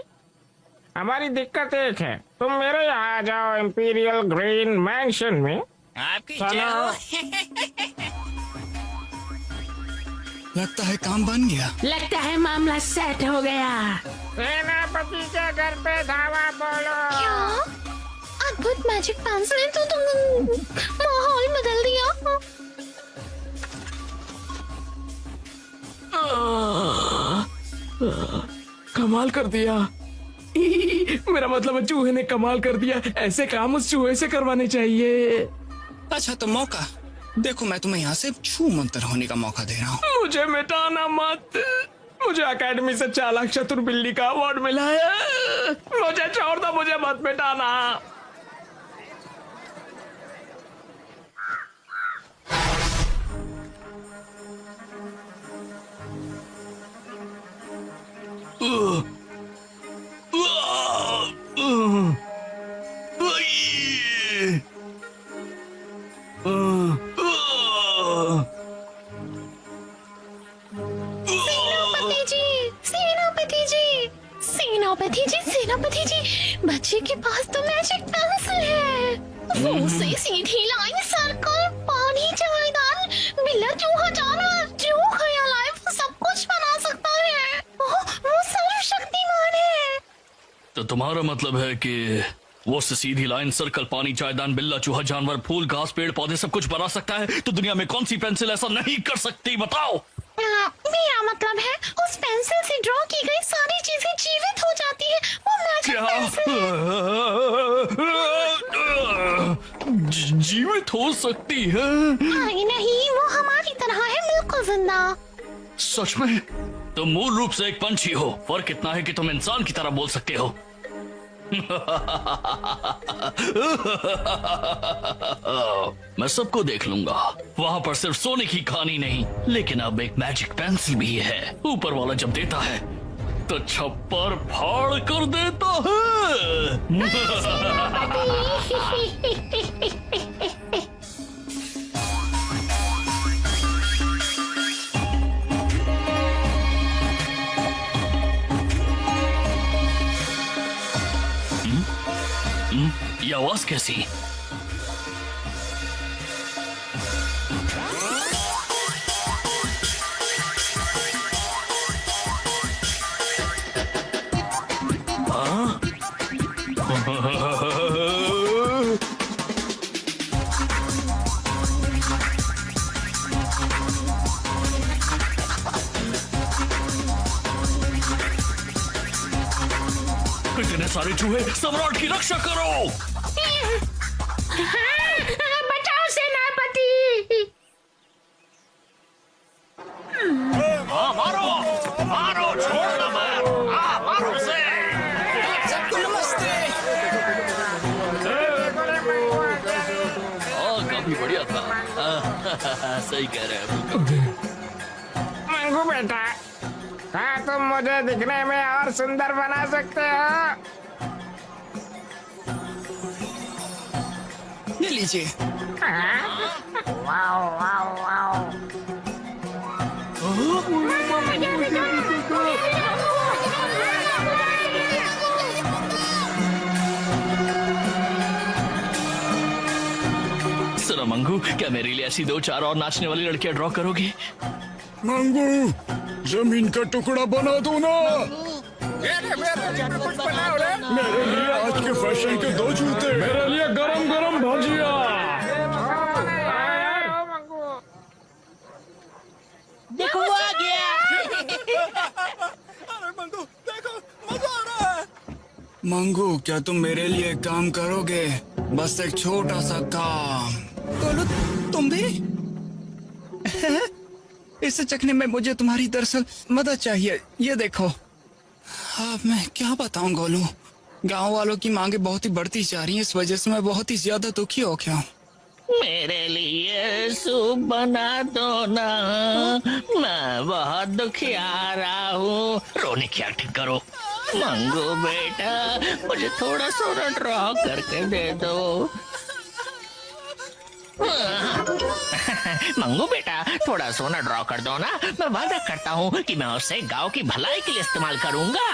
हमारी दिक्कत एक है, तुम मेरे यहाँ आ जाओ इंपीरियल ग्रीन मैंशन में। आपकी चलो। लगता है काम बन गया। लगता है मामला सेट हो गया। सेनापति के घर पे धावा बोलो। क्या अद्भुत मैजिक पेंसिल ने तो तुम माहौल बदल दिया। कमाल कर दिया। मेरा मतलब है चूहे ने कमाल कर दिया। ऐसे काम उस चूहे से करवाने चाहिए। अच्छा, तो मौका देखो, मैं तुम्हें यहाँ से छू मंतर होने का मौका दे रहा हूँ। मुझे मिटाना मत। मुझे एकेडमी से चालाक चतुर बिल्ली का अवार्ड मिला है। मुझे छोड़ दो, मुझे मत मिटाना। सेनापति जी, बच्चे के पास तो मैजिक पेंसिल है। वो उसे सीधी लाइन, सर्कल, पानी, चायदान, बिल्ला, चूहा, जानवर, जो ख्याल आए वो सब कुछ बना सकता है। वो सर्वशक्तिमान है। तो तुम्हारा मतलब है कि वो सीधी लाइन, सर्कल, पानी, चायदान, बिल्ला, चूहा, जानवर, फूल, घास, पेड़ पौधे सब कुछ बना सकता है? तो दुनिया में कौन सी पेंसिल ऐसा नहीं कर सकती, बताओ? मेरा मतलब है उस पेंसिल से ड्रॉ की गई सारी चीजें जीवित हो जाती है। वो मैजिक क्या जीवित हो सकती है? नहीं, वो हमारी तरह है, बिल्कुल जिंदा। सच में? तुम मूल रूप से एक पंछी हो। फर्क इतना है कि तुम इंसान की तरह बोल सकते हो। मैं सबको देख लूंगा। वहाँ पर सिर्फ सोने की खानी नहीं, लेकिन अब एक मैजिक पेंसिल भी है। ऊपर वाला जब देता है तो छप्पर फाड़ कर देता है। ये आवाज कैसी? इतने सारे चूहे, सम्राट की रक्षा करो। बचाओ सेनापति। मारो मारो, छोड़ना मत। मारो उसे। सबको नमस्ते। काफी बढ़िया था। सही कह रहे हैं। मंगू बेटा, हाँ तुम मुझे दिखने में और सुंदर बना सकते हो। ले लीजिए। Wow wow wow. सुनो मंगू, क्या मेरे लिए ऐसी 2-4 और नाचने वाली लड़कियां ड्रॉ करोगी? मंगू, जमीन का टुकड़ा बना दो ना। कुछ बनाओ रे। मेरे लिए आज के फैशन के 2 जूते। मेरे लिए गरम गरम भजिया। देखो वो आ गया। अरे मंगू, देखो मजा आ रहा है। मंगू, क्या तुम मेरे लिए एक काम करोगे? बस एक छोटा सा काम। बोलो, तुम भी? इसे चखने में मुझे तुम्हारी दरअसल मदद चाहिए। ये देखो। अब मैं क्या बताऊं गोलू, गांव वालों की मांगे बहुत ही बढ़ती जा रही हैं। इस वजह से मैं बहुत ही ज्यादा दुखी हो गया हूँ। मेरे लिए सूप बना दो ना, मैं बहुत दुखिया रहा हूँ। रोने की एक्टिंग करो। मंगू बेटा, मुझे थोड़ा सोना ड्रॉ करके दे दो। मंगू बेटा, थोड़ा सोना ड्रॉ कर दो ना। मैं वादा करता हूँ कि मैं उसे गांव की भलाई के लिए इस्तेमाल करूंगा।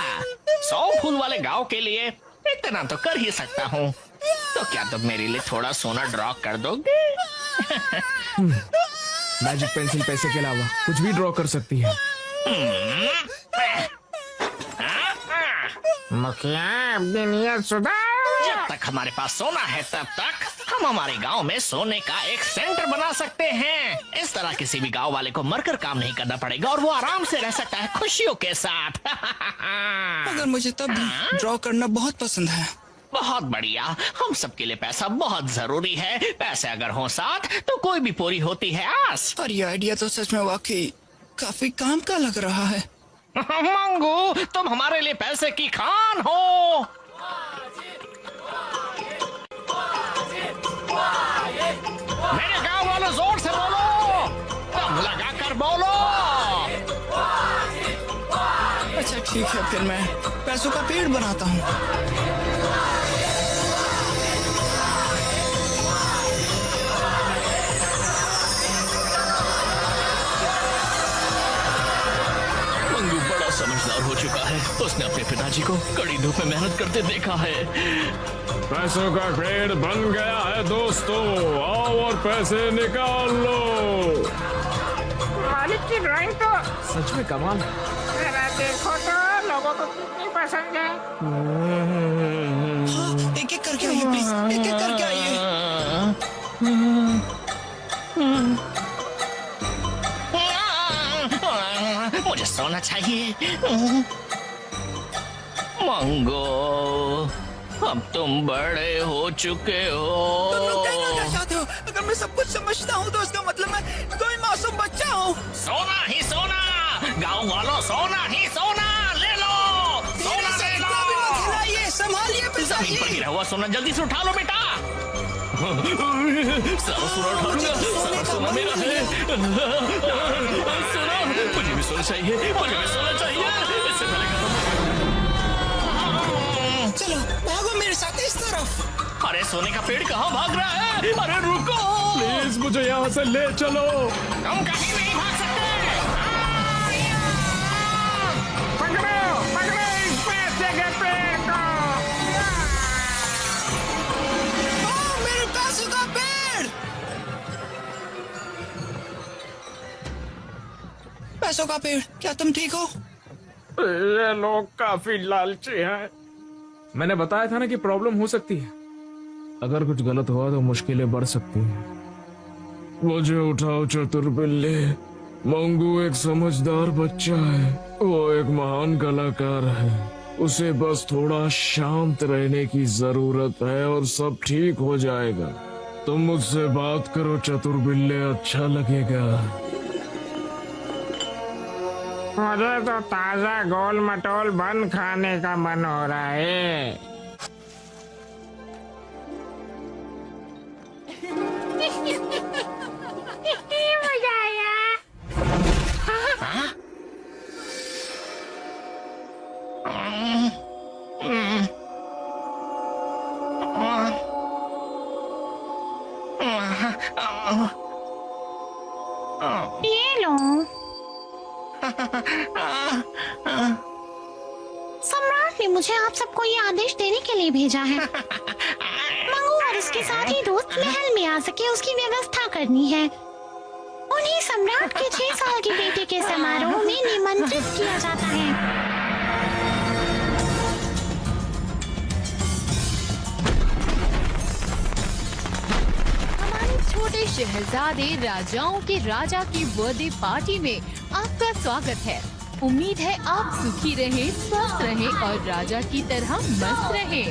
100 फूल वाले गांव के लिए इतना तो कर ही सकता हूँ। तो क्या तुम मेरे लिए थोड़ा सोना ड्रॉ कर दोगे? मैजिक पेंसिल पैसे के अलावा कुछ भी ड्रॉ कर सकती है। मुखिया, अपनी नियत सुधार। जब तक हमारे पास सोना है तब तक हम हमारे गांव में सोने का एक सेंटर बना सकते हैं। इस तरह किसी भी गांव वाले को मरकर काम नहीं करना पड़ेगा और वो आराम से रह सकता है खुशियों के साथ। मगर मुझे तब भी ड्रॉ करना बहुत पसंद है। बहुत बढ़िया। हम सबके लिए पैसा बहुत जरूरी है। पैसे अगर हो साथ तो कोई भी पूरी होती है आस। पर ये आइडिया तो सच में वाकई काफी काम का लग रहा है। मंगू, तुम हमारे लिए पैसे की खान हो। मेरे गांव वालों, जोर से बोलो, दम लगाकर बोलो। अच्छा ठीक है, फिर मैं पैसों का पेड़ बनाता हूँ। समझदार हो चुका है। उसने अपने पिताजी को कड़ी धूप में मेहनत करते देखा है। पैसों का पेड़ बन गया है दोस्तों, आओ और पैसे निकाल लो। मालिक की ड्राइंग तो सच में कमाल। जरा देखो तो लोगों को कितनी पसंद है। हाँ, एक एक करके आइए प्लीज, एक एक करके आइए। मुझे सोना चाहिए। मंगो, अब तुम बड़े हो चुके हो। तुम लोग कहना क्या चाहते हो? अगर मैं सब कुछ समझता हूँ तो इसका मतलब मैं कोई मासूम बच्चा हूँ। सोना ही सोना, गांव वालों, सोना ही सोना ले लो। सोना ले लो। खिलाइए, संभालिए जमीन पर गिरा हुआ सोना जल्दी से उठा लो बेटा। सारा सोना उठा लूंगा। सारा सोना मेरा है। सोना, मुझे भी सोना चाहिए, मुझे भी सोना चाहिए। इससे पहले खत्म तरफ। अरे सोने का पेड़ कहाँ भाग रहा है? अरे रुको, प्लीज मुझे यहाँ से ले चलो। तुम कहीं नहीं भाग सकते। पकड़ो इस पैसे के पेड़ को। मेरे पैसों का पेड़। पैसों का पेड़, क्या तुम ठीक हो? ये लोग काफी लालची हैं। मैंने बताया था ना कि प्रॉब्लम हो सकती है। अगर कुछ गलत हुआ तो मुश्किलें बढ़ सकती हैं। मुझे उठाओ चतुर बिल्ले। मंगू एक समझदार बच्चा है। वो एक महान कलाकार है। उसे बस थोड़ा शांत रहने की जरूरत है और सब ठीक हो जाएगा। तुम मुझसे बात करो चतुर बिल्ले, अच्छा लगेगा। मुझे तो ताजा गोल मटोल बन खाने का मन हो रहा है। मजा आया। ये लो। सम्राट ने मुझे आप सबको ये आदेश देने के लिए भेजा है। मंगू और उसके साथी दोस्त महल में आ सके उसकी व्यवस्था करनी है। उन्हें सम्राट के 6 साल के बेटे के समारोह में निमंत्रित किया जाता है। छोटे शहजादे राजाओं के राजा की बर्थडे पार्टी में आपका स्वागत है। उम्मीद है आप सुखी रहें, स्वस्थ रहें और राजा की तरह मस्त रहें।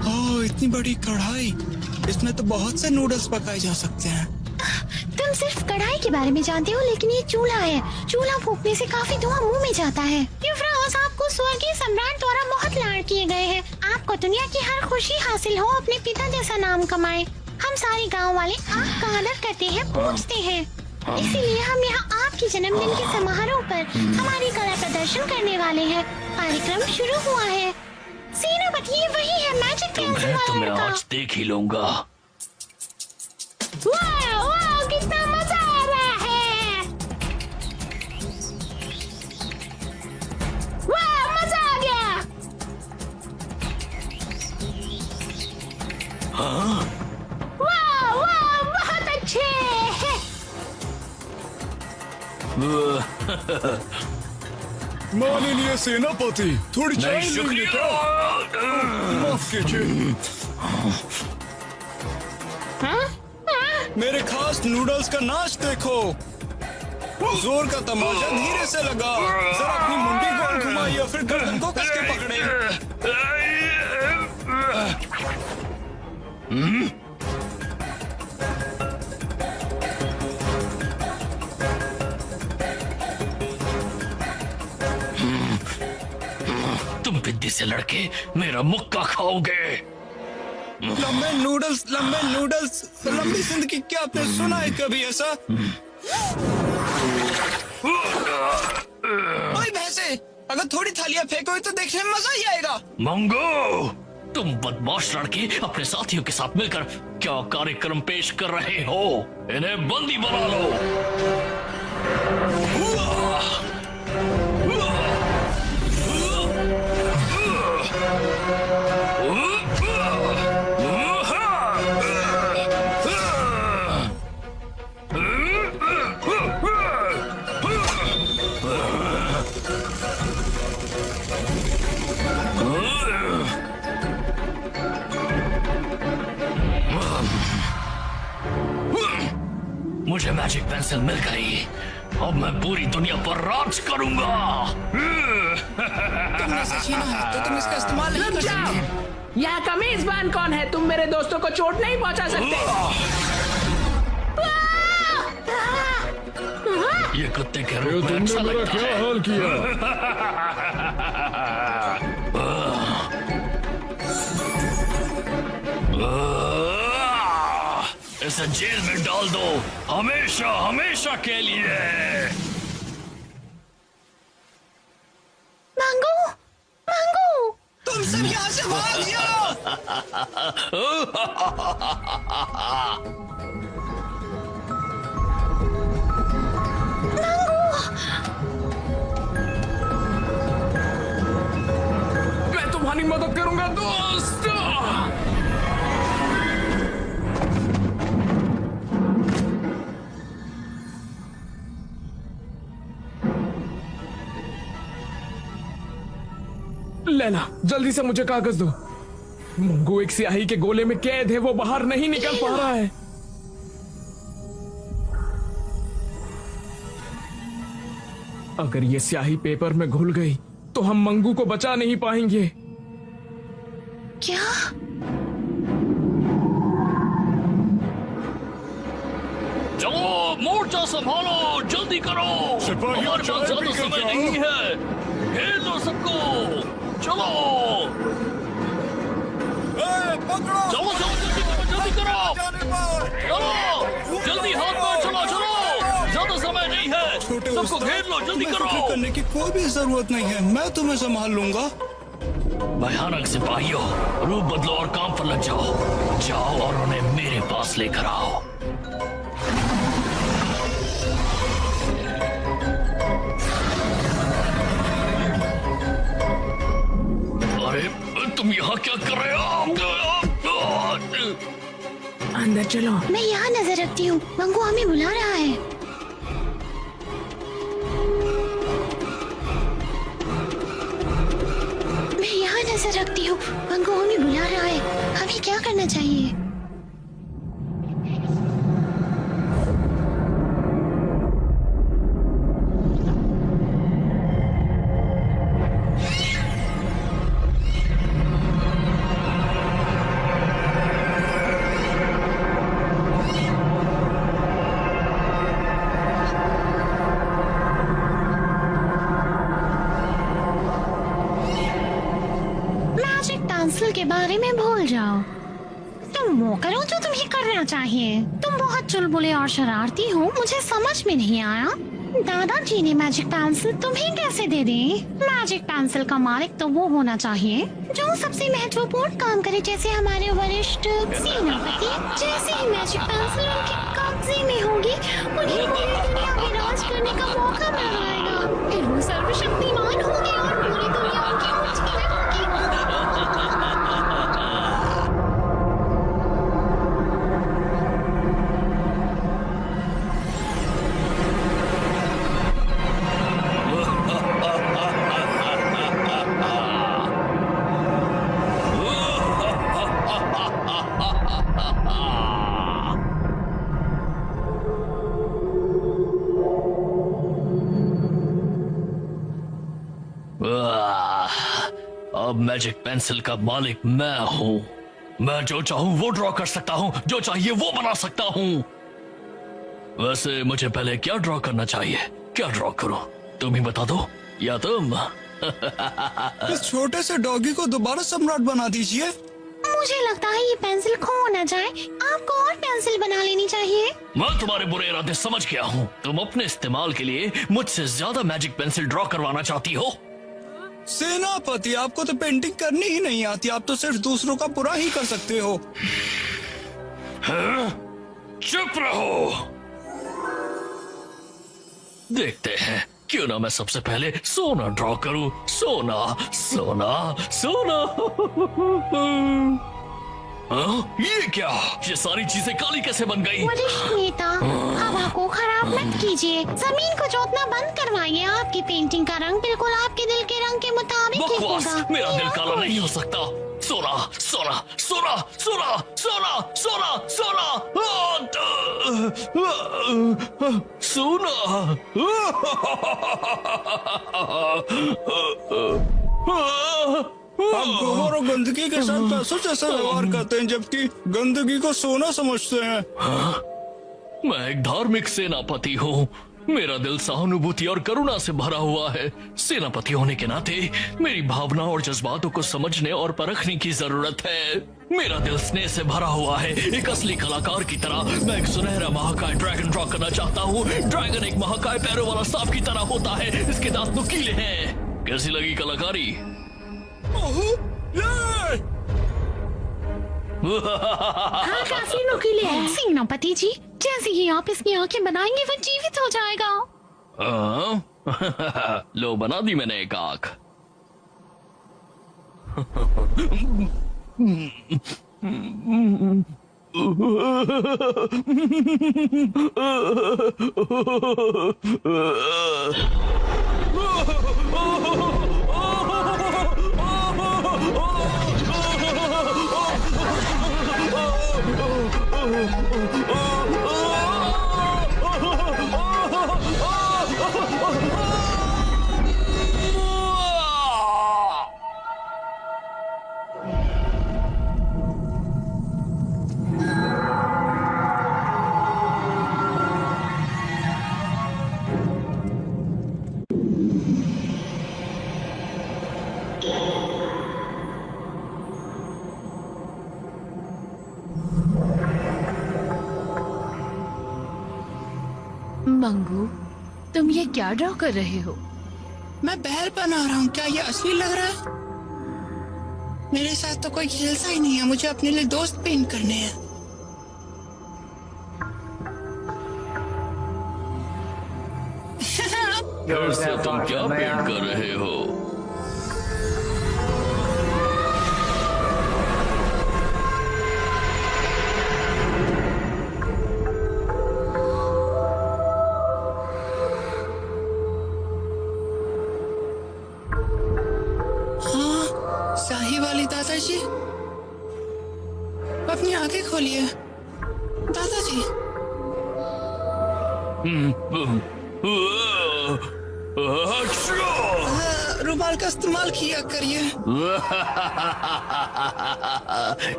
ओह, इतनी बड़ी कढ़ाई, इसमें तो बहुत से नूडल्स पकाए जा सकते हैं। तुम सिर्फ कढ़ाई के बारे में जानते हो, लेकिन ये चूल्हा है। चूल्हा फूकने से काफी धुआं मुंह में जाता है। युवराज, आपको स्वर्गीय सम्राट द्वारा बहुत लाड किए गए हैं। आपको दुनिया की हर खुशी हासिल हो, अपने पिता जैसा नाम कमाए। हम सारे गांव वाले आपका आदर करते हैं, पूजते हैं। इसीलिए हम यहाँ आपके जन्मदिन के समारोह पर हमारी कला प्रदर्शन करने वाले हैं। कार्यक्रम शुरू हुआ है। सेनापति, ये वही है मैजिक पेंसिल वाला तुम्हें लड़का। आज देख ही लूंगा। वाह वाह, कितना मजा आ रहा है। वाह, मजा आ गया। वाह वाह, बहुत अच्छे। माननीय सेनापति, थोड़ी चाय लेंगे क्या? माफ कीजिए। मेरे खास नूडल्स का नाच देखो। जोर का तमाचा धीरे से लगा। जरा अपनी मुंडी गोल घुमाइए, फिर गर्दन को कस के पकड़े। तुम बिद्दी से लड़के मेरा मुक्का खाओगे। लंबे नूडल्स, लंबी जिंदगी। क्या आपने सुना है कभी ऐसा? ओए भैंसे, अगर थोड़ी थालियां फेंकोगे तो देखने में मजा ही आएगा। मंगो, तुम बदमाश लड़के अपने साथियों के साथ मिलकर क्या कार्यक्रम पेश कर रहे हो? इन्हें बंदी बना लो। मुझे मैजिक पेंसिल मिल गई। अब मैं पूरी दुनिया पर राज करूंगा। तुमने इसे छीना है तो तुम इसका इस्तेमाल नहीं कर सकते। यहाँ का मेजबान कौन है? तुम मेरे दोस्तों को चोट नहीं पहुँचा सकते। ये कुत्ते के रूप में तुमने अच्छा मेरा लगता क्या है। हाल किया? इसे जेल में डाल दो, हमेशा हमेशा के लिए। मंगू, मंगू, तुम सब यहाँ से भाग जाओ। मैं तुम्हारी मदद करूंगा दोस्त। लैला, जल्दी से मुझे कागज दो। मंगू एक स्याही के गोले में कैद है, वो बाहर नहीं निकल पा रहा है। अगर ये स्याही पेपर में घुल गई तो हम मंगू को बचा नहीं पाएंगे। क्या? चलो मोर्चा संभालो, जल्दी करो, हमारे पास ज्यादा समय नहीं है। घेर लो सबको, चलो पकड़ो। चलो चलो, जल्दी करो, चलो जल्दी, हाथ पैर चलो, चलो, ज्यादा समय नहीं है, छोटे सबको उस्ताद, घेर लो, जल्दी तुम्हें करो। फिक्र करने की कोई भी जरूरत नहीं है, मैं तुम्हें संभाल लूंगा। भयानक सिपाहियों, रूप बदलो और काम पर लग जाओ। जाओ और उन्हें मेरे पास लेकर आओ। अरे तुम यहाँ क्या कर रहे हो? अंदर चलो। मैं यहाँ नजर रखती हूँ, मंगू हमें बुला रहा है। मैं यहाँ नजर रखती हूँ, मंगू हमें बुला रहा है। हमें क्या करना चाहिए? पेंसिल के बारे में भूल जाओ। तुम वो करो जो तुम्हें करना चाहिए। तुम बहुत चुलबुले और शरारती हो, मुझे समझ में नहीं आया दादाजी ने मैजिक पेंसिल तुम्हें कैसे दे दी। मैजिक पेंसिल का मालिक तो वो होना चाहिए जो सबसे महत्वपूर्ण काम करे, जैसे हमारे वरिष्ठ सेनापति। जैसे ही मैजिक पेंसिल उनके कब्जे में होगी, उन्हें पूरी दुनिया में राज करने का मौका मिल जाएगा। फिर वो सर्वशक्तिमान होंगे और पूरी दुनिया उनकी मुट्ठी में होगी। अब मैजिक पेंसिल का मालिक मैं हूँ। मैं जो चाहूँ वो ड्रॉ कर सकता हूँ, जो चाहिए वो बना सकता हूँ। वैसे मुझे पहले क्या ड्रॉ करना चाहिए? क्या ड्रॉ करूँ? तुम ही बता दो, या तुम? इस छोटे से डॉगी को दोबारा सम्राट बना दीजिए। मुझे लगता है ये पेंसिल खो न जाए, आपको और पेंसिल बना लेनी चाहिए। मैं तुम्हारे बुरे इरादे समझ गया हूँ। तुम अपने इस्तेमाल के लिए मुझसे ज्यादा मैजिक पेंसिल ड्रॉ करवाना चाहती हो। सेनापति, आपको तो पेंटिंग करनी ही नहीं आती, आप तो सिर्फ दूसरों का बुरा ही कर सकते हो। हाँ? चुप रहो। देखते हैं, क्यों ना मैं सबसे पहले सोना ड्रॉ करूं। सोना सोना सोना। हाँ? ये क्या? ये सारी चीजें काली कैसे बन गई? वरिष्ठ नेता, हवा को खराब मत कीजिए। जमीन को जोतना बंद करवाइए। आपकी पेंटिंग का रंग बिल्कुल आपके दिल के रंग के मुताबिक ही बकवास, होगा। मेरा दिल काला नहीं हो सकता। सोना सोना सोना सोना सोना सोना सोना सोना। आप गोबर और गंदगी के साथ पैसों जैसा व्यवहार करते हैं, जबकि गंदगी को सोना समझते हैं। हाँ? मैं एक धार्मिक सेनापति हूँ। मेरा दिल सहानुभूति और करुणा से भरा हुआ है। सेनापति होने के नाते मेरी भावनाओं और जज्बातों को समझने और परखने की जरूरत है। मेरा दिल स्नेह से भरा हुआ है। एक असली कलाकार की तरह मैं एक सुनहरा महाकाय ड्रैगन ड्रॉ करना चाहता हूँ। ड्रैगन एक महाकाय पैरों वाला सांप की तरह होता है। इसके दांत नुकीले हैं। कैसी लगी कलाकारी? हाँ, काफी नुकीले हैं। सेनापति जी, जैसे ही आप इसकी आंखें बनाएंगे वो जीवित हो जाएगा। लो, बना दी मैंने एक आंख। मंगू, तुम ये क्या ड्रॉ कर रहे हो? मैं बैल बना रहा हूँ। क्या ये असली लग रहा है? मेरे साथ तो कोई खेलता ही नहीं है। मुझे अपने लिए दोस्त पेंट करने हैं। घर से तुम क्या पेंट कर रहे हो? शाही वाली दादाजी, अपनी आंखें खोलिए दादाजी। रुमाल का इस्तेमाल किया करिए।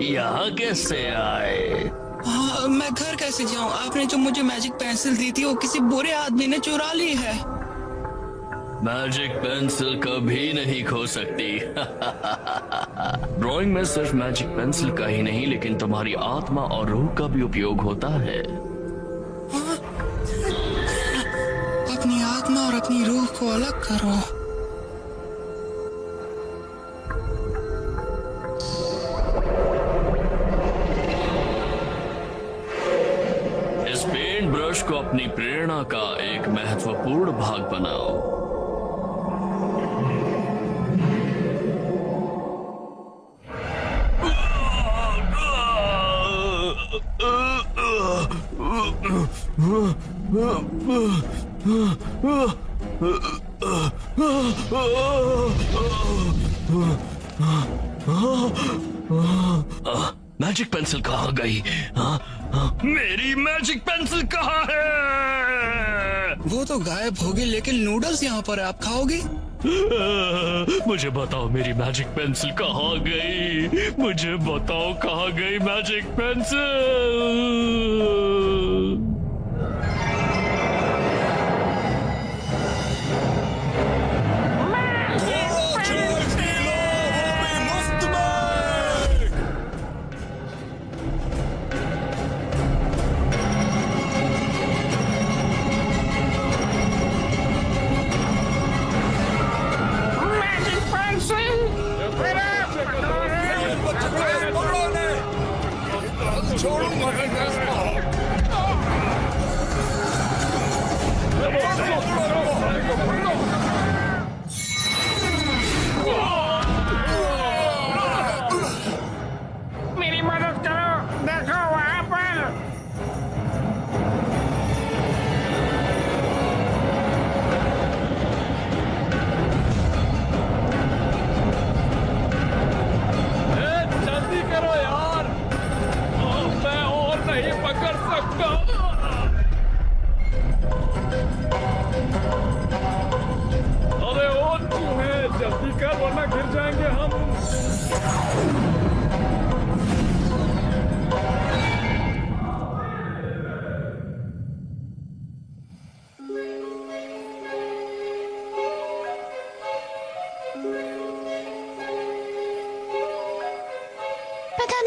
यहाँ कैसे आए? हाँ, मैं घर कैसे जाऊँ? आपने जो मुझे मैजिक पेंसिल दी थी वो किसी बुरे आदमी ने चुरा ली है। मैजिक पेंसिल कभी नहीं खो सकती। ड्राइंग में सिर्फ मैजिक पेंसिल का ही नहीं, लेकिन तुम्हारी आत्मा और रूह का भी उपयोग होता है। अपनी आत्मा और अपनी रूह को अलग करो। इस पेंट ब्रश को अपनी प्रेरणा का एक महत्वपूर्ण भाग बनाओ। मैजिक पेंसिल कहाँ गई? मेरी मैजिक पेंसिल कहाँ है? वो तो गायब होगी, लेकिन नूडल्स यहाँ पर है। आप खाओगी? मुझे बताओ मेरी मैजिक पेंसिल कहाँ गई? मुझे बताओ कहाँ गई मैजिक पेंसिल? छोड़ो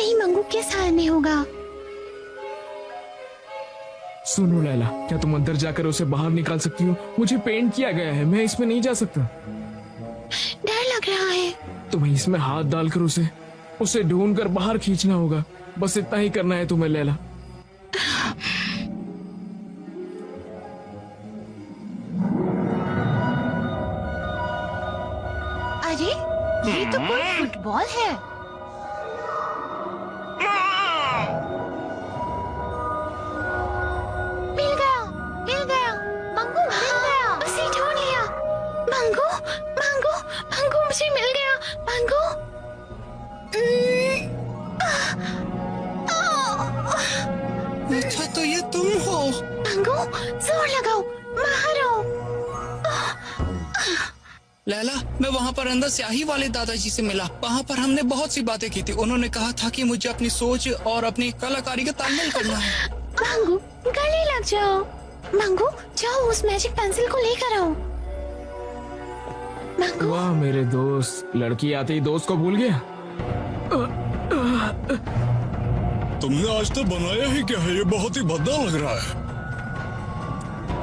नहीं मंगू, किस हाल में होगा? सुनो लैला, क्या तुम अंदर जाकर उसे बाहर निकाल सकती हो? मुझे पेंट किया गया है, मैं इसमें नहीं जा सकता। डर लग रहा है। तुम्हें इसमें हाथ डालकर उसे ढूंढ कर बाहर खींचना होगा। बस इतना ही करना है तुम्हें लैला। अरे ये तो कोई फुटबॉल है। मिल गया, मिल गया मंगू, मिल गया। उसे ढूंढ लिया। मंगू, मंगू, मंगू, मुझे मिल गया मंगू। अच्छा तो ये तुम हो। मंगू, जोर लगाओ, बाहर आओ। लैला, मैं वहाँ पर अंदर स्याही वाले दादाजी से मिला। वहाँ पर हमने बहुत सी बातें की थी। उन्होंने कहा था कि मुझे अपनी सोच और अपनी कलाकारी का तालमेल करना है। मंगू, गले लग जाओ। मंगू, जाओ उस मैजिक पेंसिल को लेकर आओ। मंगू, वाह मेरे दोस्त, लड़की आते ही दोस्त को भूल गया। तुमने आज तक बनाया ही क्या है? ये बहुत ही भद्दा लग रहा है।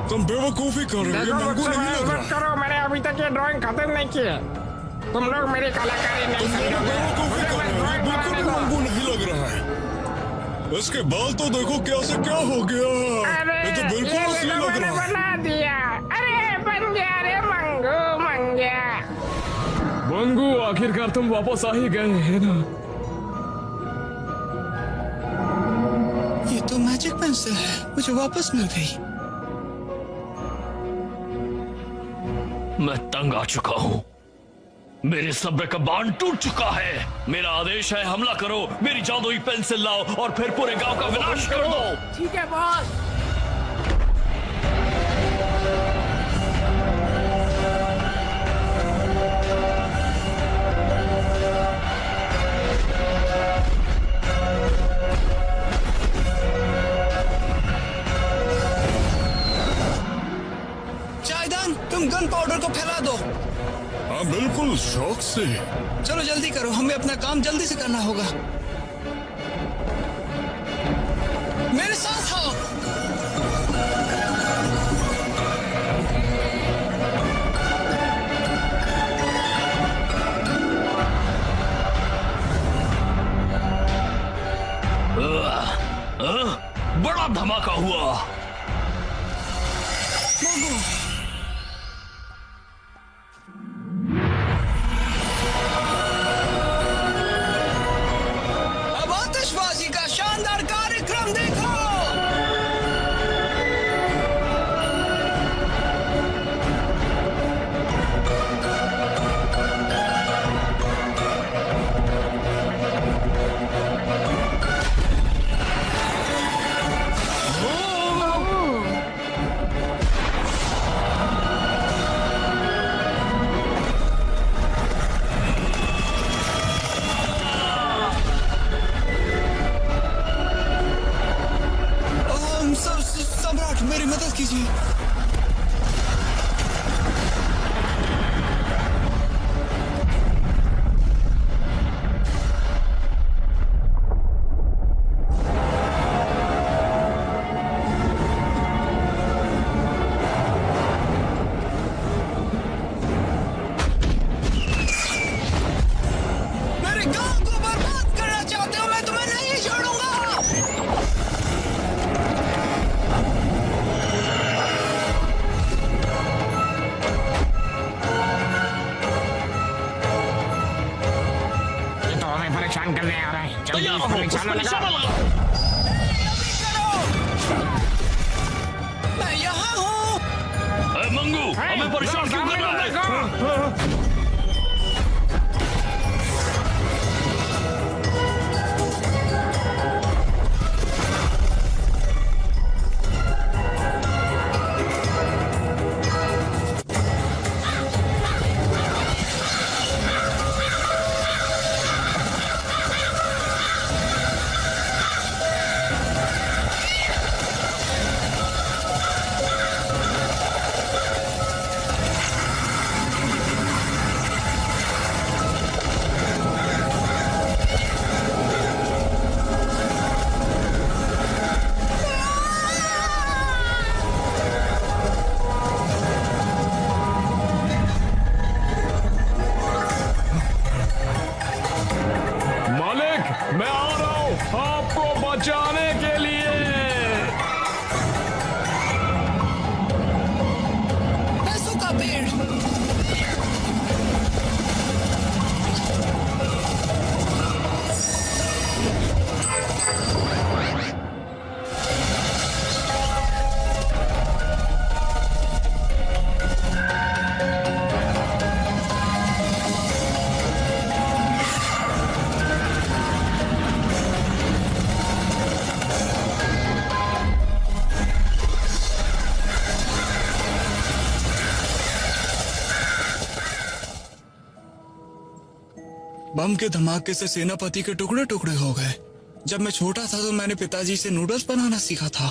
तुम बेवकूफी कर रहे हो, ये मंगू नहीं लग रहा। करो, मैंने अभी तक ये ड्राइंग खत्म नहीं की है। तुम लोग मेरी कलाकारी नहीं समझोगे। बेवकूफी कर रहे हो, बिल्कुल भी मंगू नहीं लग रहा है। इसके बाल तो देखो क्या से क्या हो गया। ये तो बिल्कुल असली लग रहा है। बना दिया। अरे बन गया रे मंगू, बन गया। मंगू, आखिरकार तुम वापस आ ही गए हैं ना। ये तो मैजिक पेंसिल है, मुझे वापस मिल गई। मैं तंग आ चुका हूँ। मेरे सब्र का बांध टूट चुका है। मेरा आदेश है, हमला करो, मेरी जादुई पेंसिल लाओ और फिर पूरे गांव का विनाश कर दो। ठीक है बॉस। चायदान, तुम गन पाउडर को फैला दो। हाँ बिल्कुल, शौक से। चलो जल्दी करो, हमें अपना काम जल्दी से करना होगा। मेरे साथ आओ। बड़ा धमाका हुआ। अब आतिशबाजी का शानदार कार्यक्रम देखो। सम्राट, मेरी मदद कीजिए। मेरे गांव को बर्बाद करना चाहते हो? मैं तुम्हें नहीं छोड़ूंगा। ये तो हमें परेशान करने आ रहा है। जल्दी तैयार इस हो, पर उस निशाना पर निशाना लगाओ। लगाओ। मैं यहाँ हूँ। ए, मंगू, हमें परेशान क्यों कर रहा है? बम के धमाके से सेनापति के टुकड़े टुकड़े हो गए। जब मैं छोटा था तो मैंने पिताजी से नूडल्स बनाना सीखा था।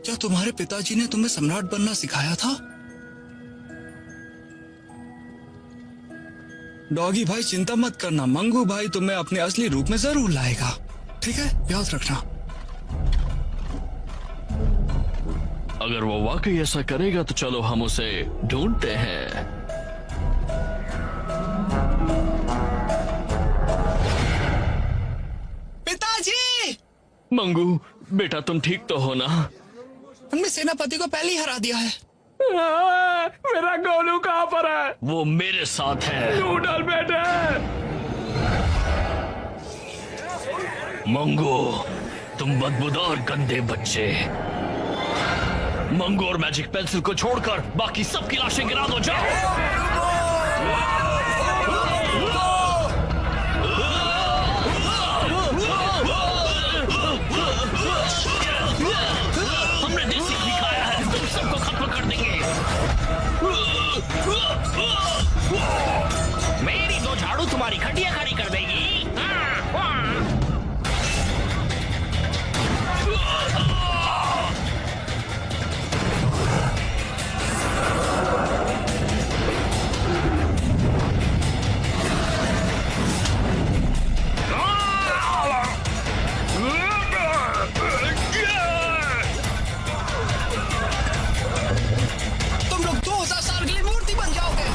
क्या तुम्हारे पिताजी ने तुम्हें सम्राट बनना सिखाया था? डॉगी भाई चिंता मत करना, मंगू भाई तुम्हें अपने असली रूप में जरूर लाएगा। ठीक है, याद रखना। अगर वो वाकई ऐसा करेगा तो चलो हम उसे ढूंढते हैं। पिताजी! मंगू बेटा, तुम ठीक तो हो ना? हमने सेनापति को पहले ही हरा दिया है। मेरा गोलू कहाँ पर है? वो मेरे साथ है। नूडल बेटे। मंगू, तुम बदबूदार गंदे बच्चे। मंगू और मैजिक पेंसिल को छोड़कर बाकी सबकी लाशें गिरा दो, जाओ। हमने देसी घी खाया है, तुम सबको खत्म कर देंगे। मेरी दो झाड़ू तुम्हारी खड्डियां खड़ी कर देगी। तुम लोग 2000 साल के लिए मूर्ति बन जाओगे।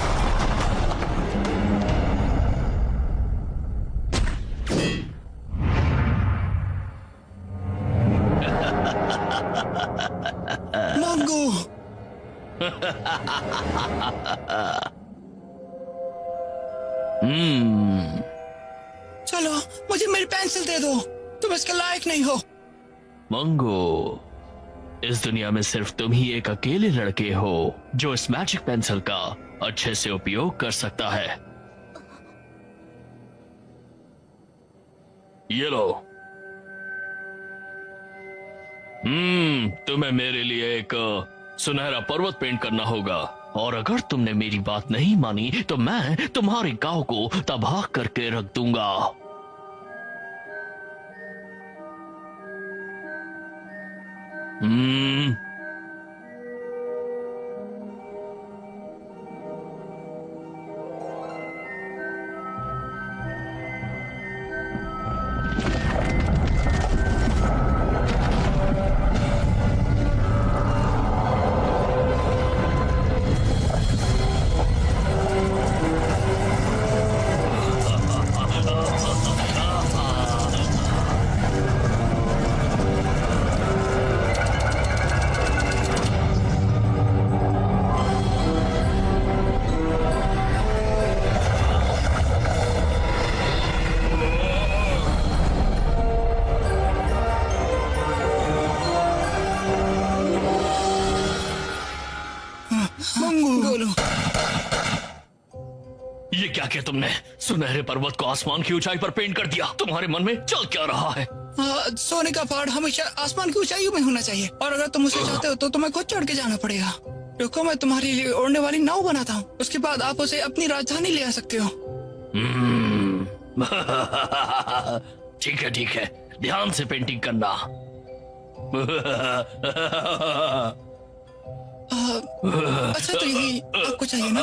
मंगू, चलो मुझे मेरी पेंसिल दे दो, तुम इसके लायक नहीं हो। मंगू, इस दुनिया में सिर्फ तुम ही एक अकेले लड़के हो जो इस मैजिक पेंसिल का अच्छे से उपयोग कर सकता है। ये लो। तुम्हें मेरे लिए एक सुनहरा पर्वत पेंट करना होगा, और अगर तुमने मेरी बात नहीं मानी तो मैं तुम्हारे गांव को तबाह करके रख दूंगा। ये क्या किया तुमने? सुनहरे पर्वत को आसमान की ऊंचाई पर पेंट कर दिया। तुम्हारे मन में चल क्या रहा है? सोने का पहाड़ हमेशा आसमान की ऊंचाइयों में होना चाहिए, और अगर तुम उसे चाहते हो तो तुम्हें खुद चढ़ के जाना पड़ेगा। रुको, मैं तुम्हारे लिए उड़ने वाली नाव बनाता हूँ, उसके बाद आप उसे अपनी राजधानी ले आ सकते हो। ठीक है ठीक है, ध्यान से पेंटिंग करना। अच्छा तो यही आपको चाहिए ना?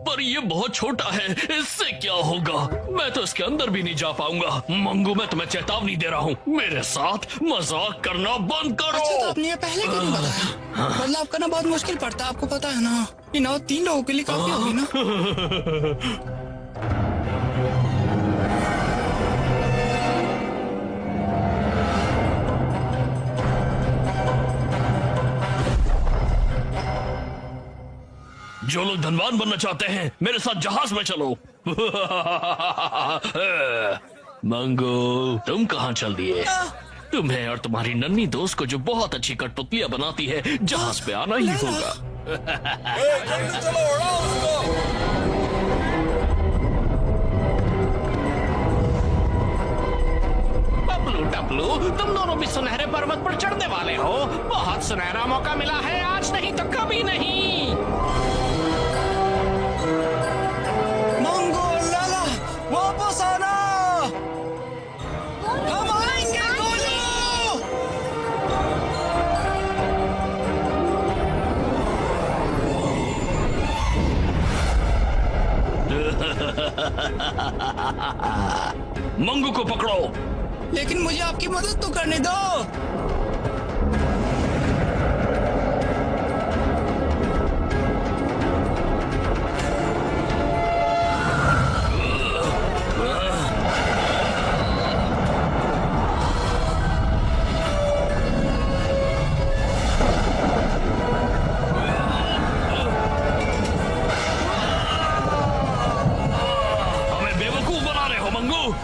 पर ये बहुत छोटा है, इससे क्या होगा? मैं तो इसके अंदर भी नहीं जा पाऊंगा। मंगू, मैं तुम्हें चेतावनी दे रहा हूँ, मेरे साथ मजाक करना बंद करो। अच्छा तो आपने ये पहले क्यों नहीं बताया? बदलाव करना बहुत मुश्किल पड़ता है, आपको पता है ना। ये नाव 3 लोगों के लिए काफी होगी ना? जो लोग धनवान बनना चाहते हैं मेरे साथ जहाज में चलो। मंगू, तुम कहाँ चल दिए? तुम्हें और तुम्हारी नन्ही दोस्त को जो बहुत अच्छी कठपुतलियां बनाती है, जहाज पे आना ही होगा। टपलू टपलू, तुम दोनों भी सुनहरे पर्वत पर चढ़ने वाले हो। बहुत सुनहरा मौका मिला है, आज नहीं तो कभी नहीं। मंगू, लाला, वापस आना। मंगू को पकड़ो। लेकिन मुझे आपकी मदद तो करने दो।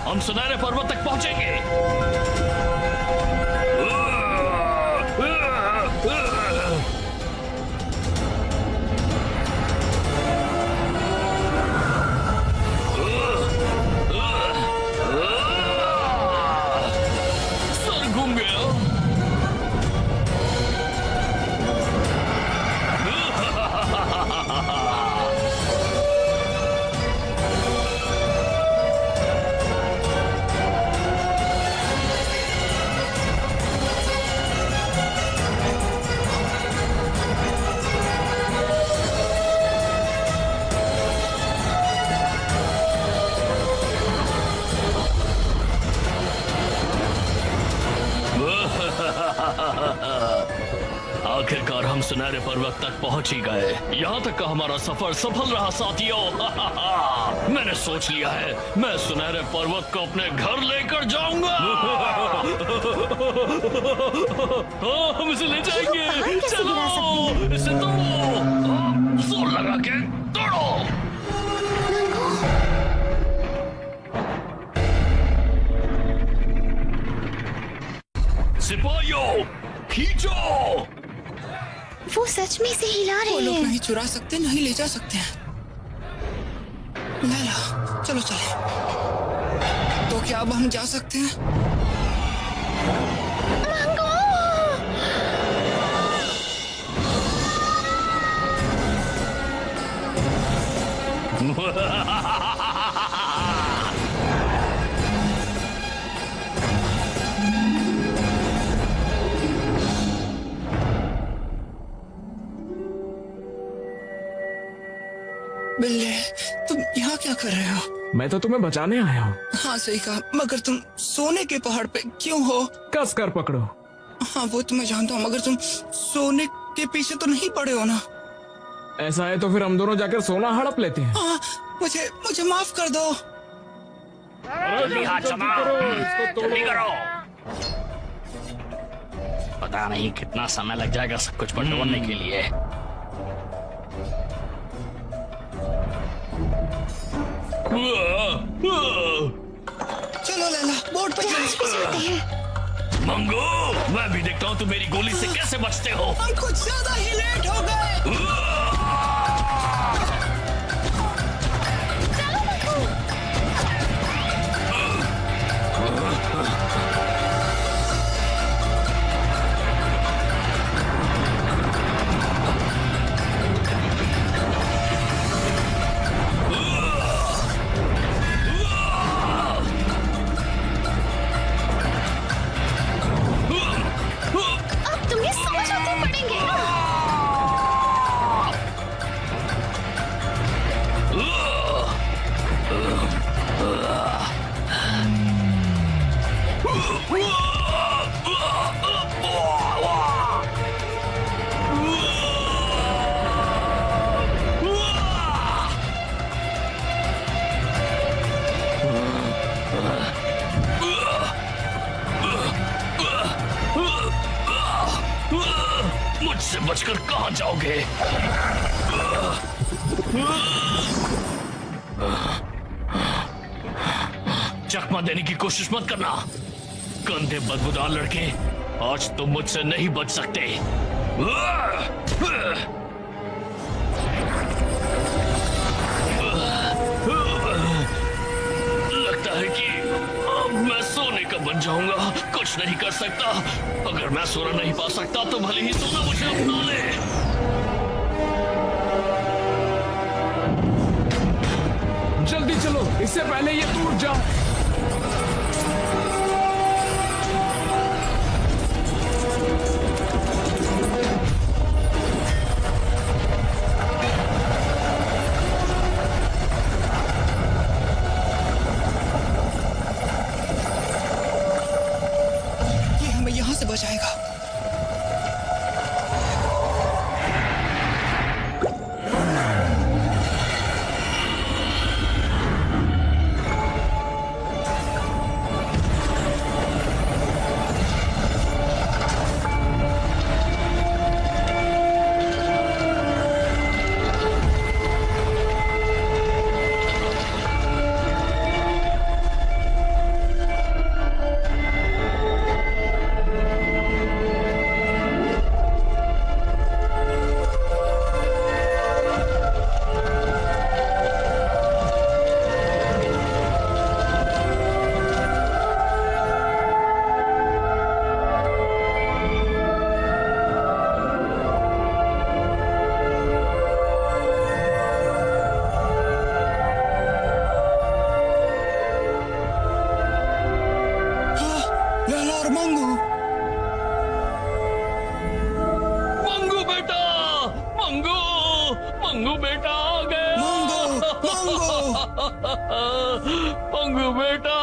हम सुनहरे पर्वत तक पहुंचेंगे। सर घूम गया। आखिरकार हम सुनहरे पर्वत तक पहुंच ही गए। यहाँ तक का हमारा सफर सफल रहा साथियों। मैंने सोच लिया है, मैं सुनहरे पर्वत को अपने घर लेकर जाऊंगा। हाँ, हम इसे ले जाएंगे। चलो इसे दो, जोर लगा के दौड़ो। सिपाहियों खींचो। वो सच में से हिला रहे हैं। वो लोग नहीं चुरा सकते, नहीं ले जा सकते हैं। लैला, चलो चले। तो क्या अब हम जा सकते हैं? बिल्ले, तुम यहाँ क्या कर रहे हो? मैं तो तुम्हें बचाने आया हूँ। हाँ सही कहा, मगर तुम सोने के पहाड़ पे क्यों हो? कस कर पकड़ो। हाँ वो तो मैं जानता हूँ, मगर तुम सोने के पीछे तो नहीं पड़े हो ना? ऐसा है तो फिर हम दोनों जाकर सोना हड़प लेते हैं। हाँ, मुझे माफ कर दो। जल्दी हाथ जमाओ, जल्दी करो। पता नहीं कितना समय लग जाएगा सब कुछ बटोरने के लिए। चलो लैला, बोट पे चलते हैं। मंगू, मैं भी देखता हूँ तुम मेरी गोली से कैसे बचते हो। हम कुछ ज्यादा ही लेट हो गए। मुझसे बचकर कहां जाओगे? चकमा देने की कोशिश मत करना। गंदे बदबूदार लड़के, आज तुम मुझसे नहीं बच सकते। लगता है कि अब मैं सोने का बन जाऊंगा। कुछ नहीं कर सकता। अगर मैं सोना नहीं पा सकता तो भले ही सोना मुझे अपना ले। जल्दी चलो, इससे पहले ये टूट जाए। मंगू। मंगू बेटा,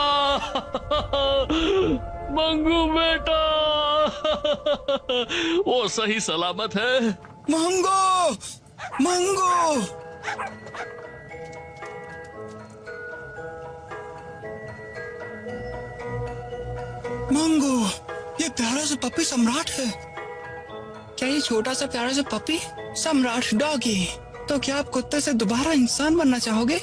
मंगू बेटा, वो सही सलामत है। मंगू, मंगू। मंगू, ये प्यारा सा पपी सम्राट है। क्या ये छोटा सा प्यारा सा पपी सम्राट डॉगी? तो क्या आप कुत्ते से दोबारा इंसान बनना चाहोगे?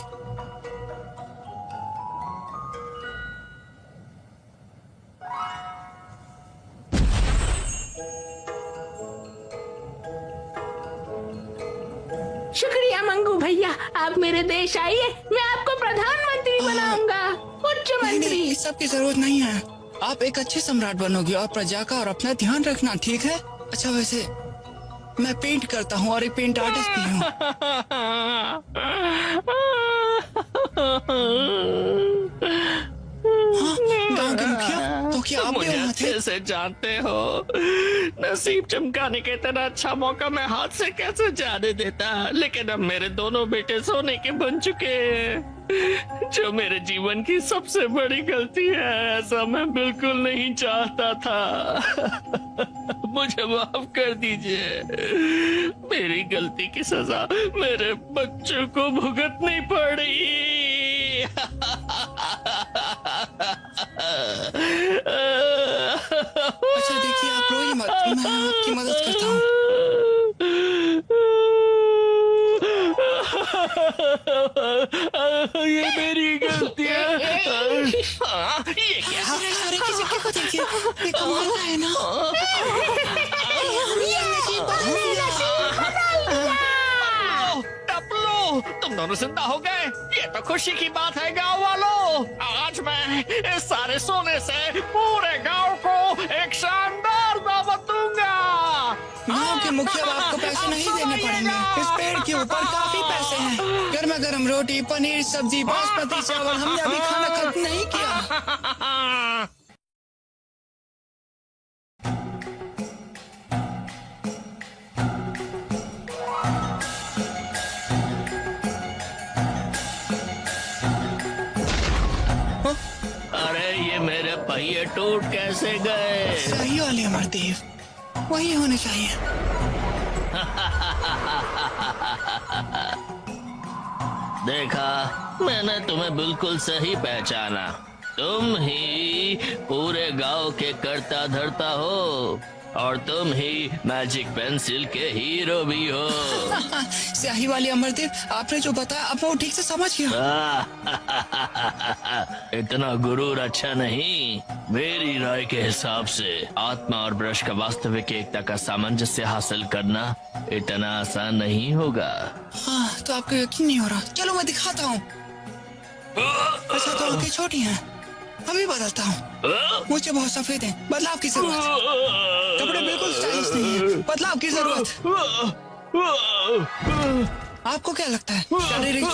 शुक्रिया मंगू भैया, आप मेरे देश आइए, मैं आपको प्रधानमंत्री बनाऊंगा, उच्च नहीं, मंत्री। इस सब की जरूरत नहीं है। आप एक अच्छे सम्राट बनोगे और प्रजा का और अपना ध्यान रखना, ठीक है? अच्छा, वैसे मैं पेंट करता हूँ और एक पेंट आर्टिस्ट भी हूँ। हाँ, गांव के मुखिया, तो क्या आप भी मुझे वहाँ थे? अच्छे से जानते हो, नसीब चमकाने के इतना अच्छा मौका मैं हाथ से कैसे जाने देता। लेकिन अब मेरे दोनों बेटे सोने के बन चुके हैं, जो मेरे जीवन की सबसे बड़ी गलती है। ऐसा मैं बिल्कुल नहीं चाहता था। मुझे माफ कर दीजिए, मेरी गलती की सजा मेरे बच्चों को भुगतनी पड़ी। अच्छा देखिए, आप रोइए मत, मैं आपकी मदद करता हूँ। ये मेरी गलती है। ये क्या? अरे किसी को देखिए, ये कमाल का है ना? टपलू, तुम दोनों जिंदा हो गए, ये तो खुशी की बात है गांव वालों। आज मैं इस सारे सोने से पूरे गांव को एक शानदार दावत दूंगा। गांव के मुखिया आपको पैसे नहीं देने पड़ेंगे। इस पेड़ के ऊपर काफी पैसे हैं। गर्मा गर्म रोटी, पनीर, सब्जी, बासमती चावल, हमने अभी खाना खत्म नहीं किया। अरे ये मेरे पहिए टूट कैसे गए? सही वाले अमरदेव, वही होने चाहिए। देखा, मैंने तुम्हें बिल्कुल सही पहचाना। तुम ही पूरे गांव के कर्ता धर्ता हो और तुम ही मैजिक पेंसिल के हीरो भी हो। स्याही वाले अमरदेव, आपने जो बताया अब वो ठीक से समझ गया। इतना गुरूर अच्छा नहीं। मेरी राय के हिसाब से आत्मा और ब्रश का वास्तविक एकता का सामंजस्य हासिल करना इतना आसान नहीं होगा। हाँ, तो आपको यकीन नहीं हो रहा? चलो मैं दिखाता हूँ। अच्छा, तो आंखें छोटी हैं, अभी बदलता हूँ। मुझे बहुत सफेद है, बदलाव की जरूरत। कपड़े बिल्कुल स्टाइलिश नहीं है, बदलाव की जरूरत। आपको क्या लगता है? शारीरिक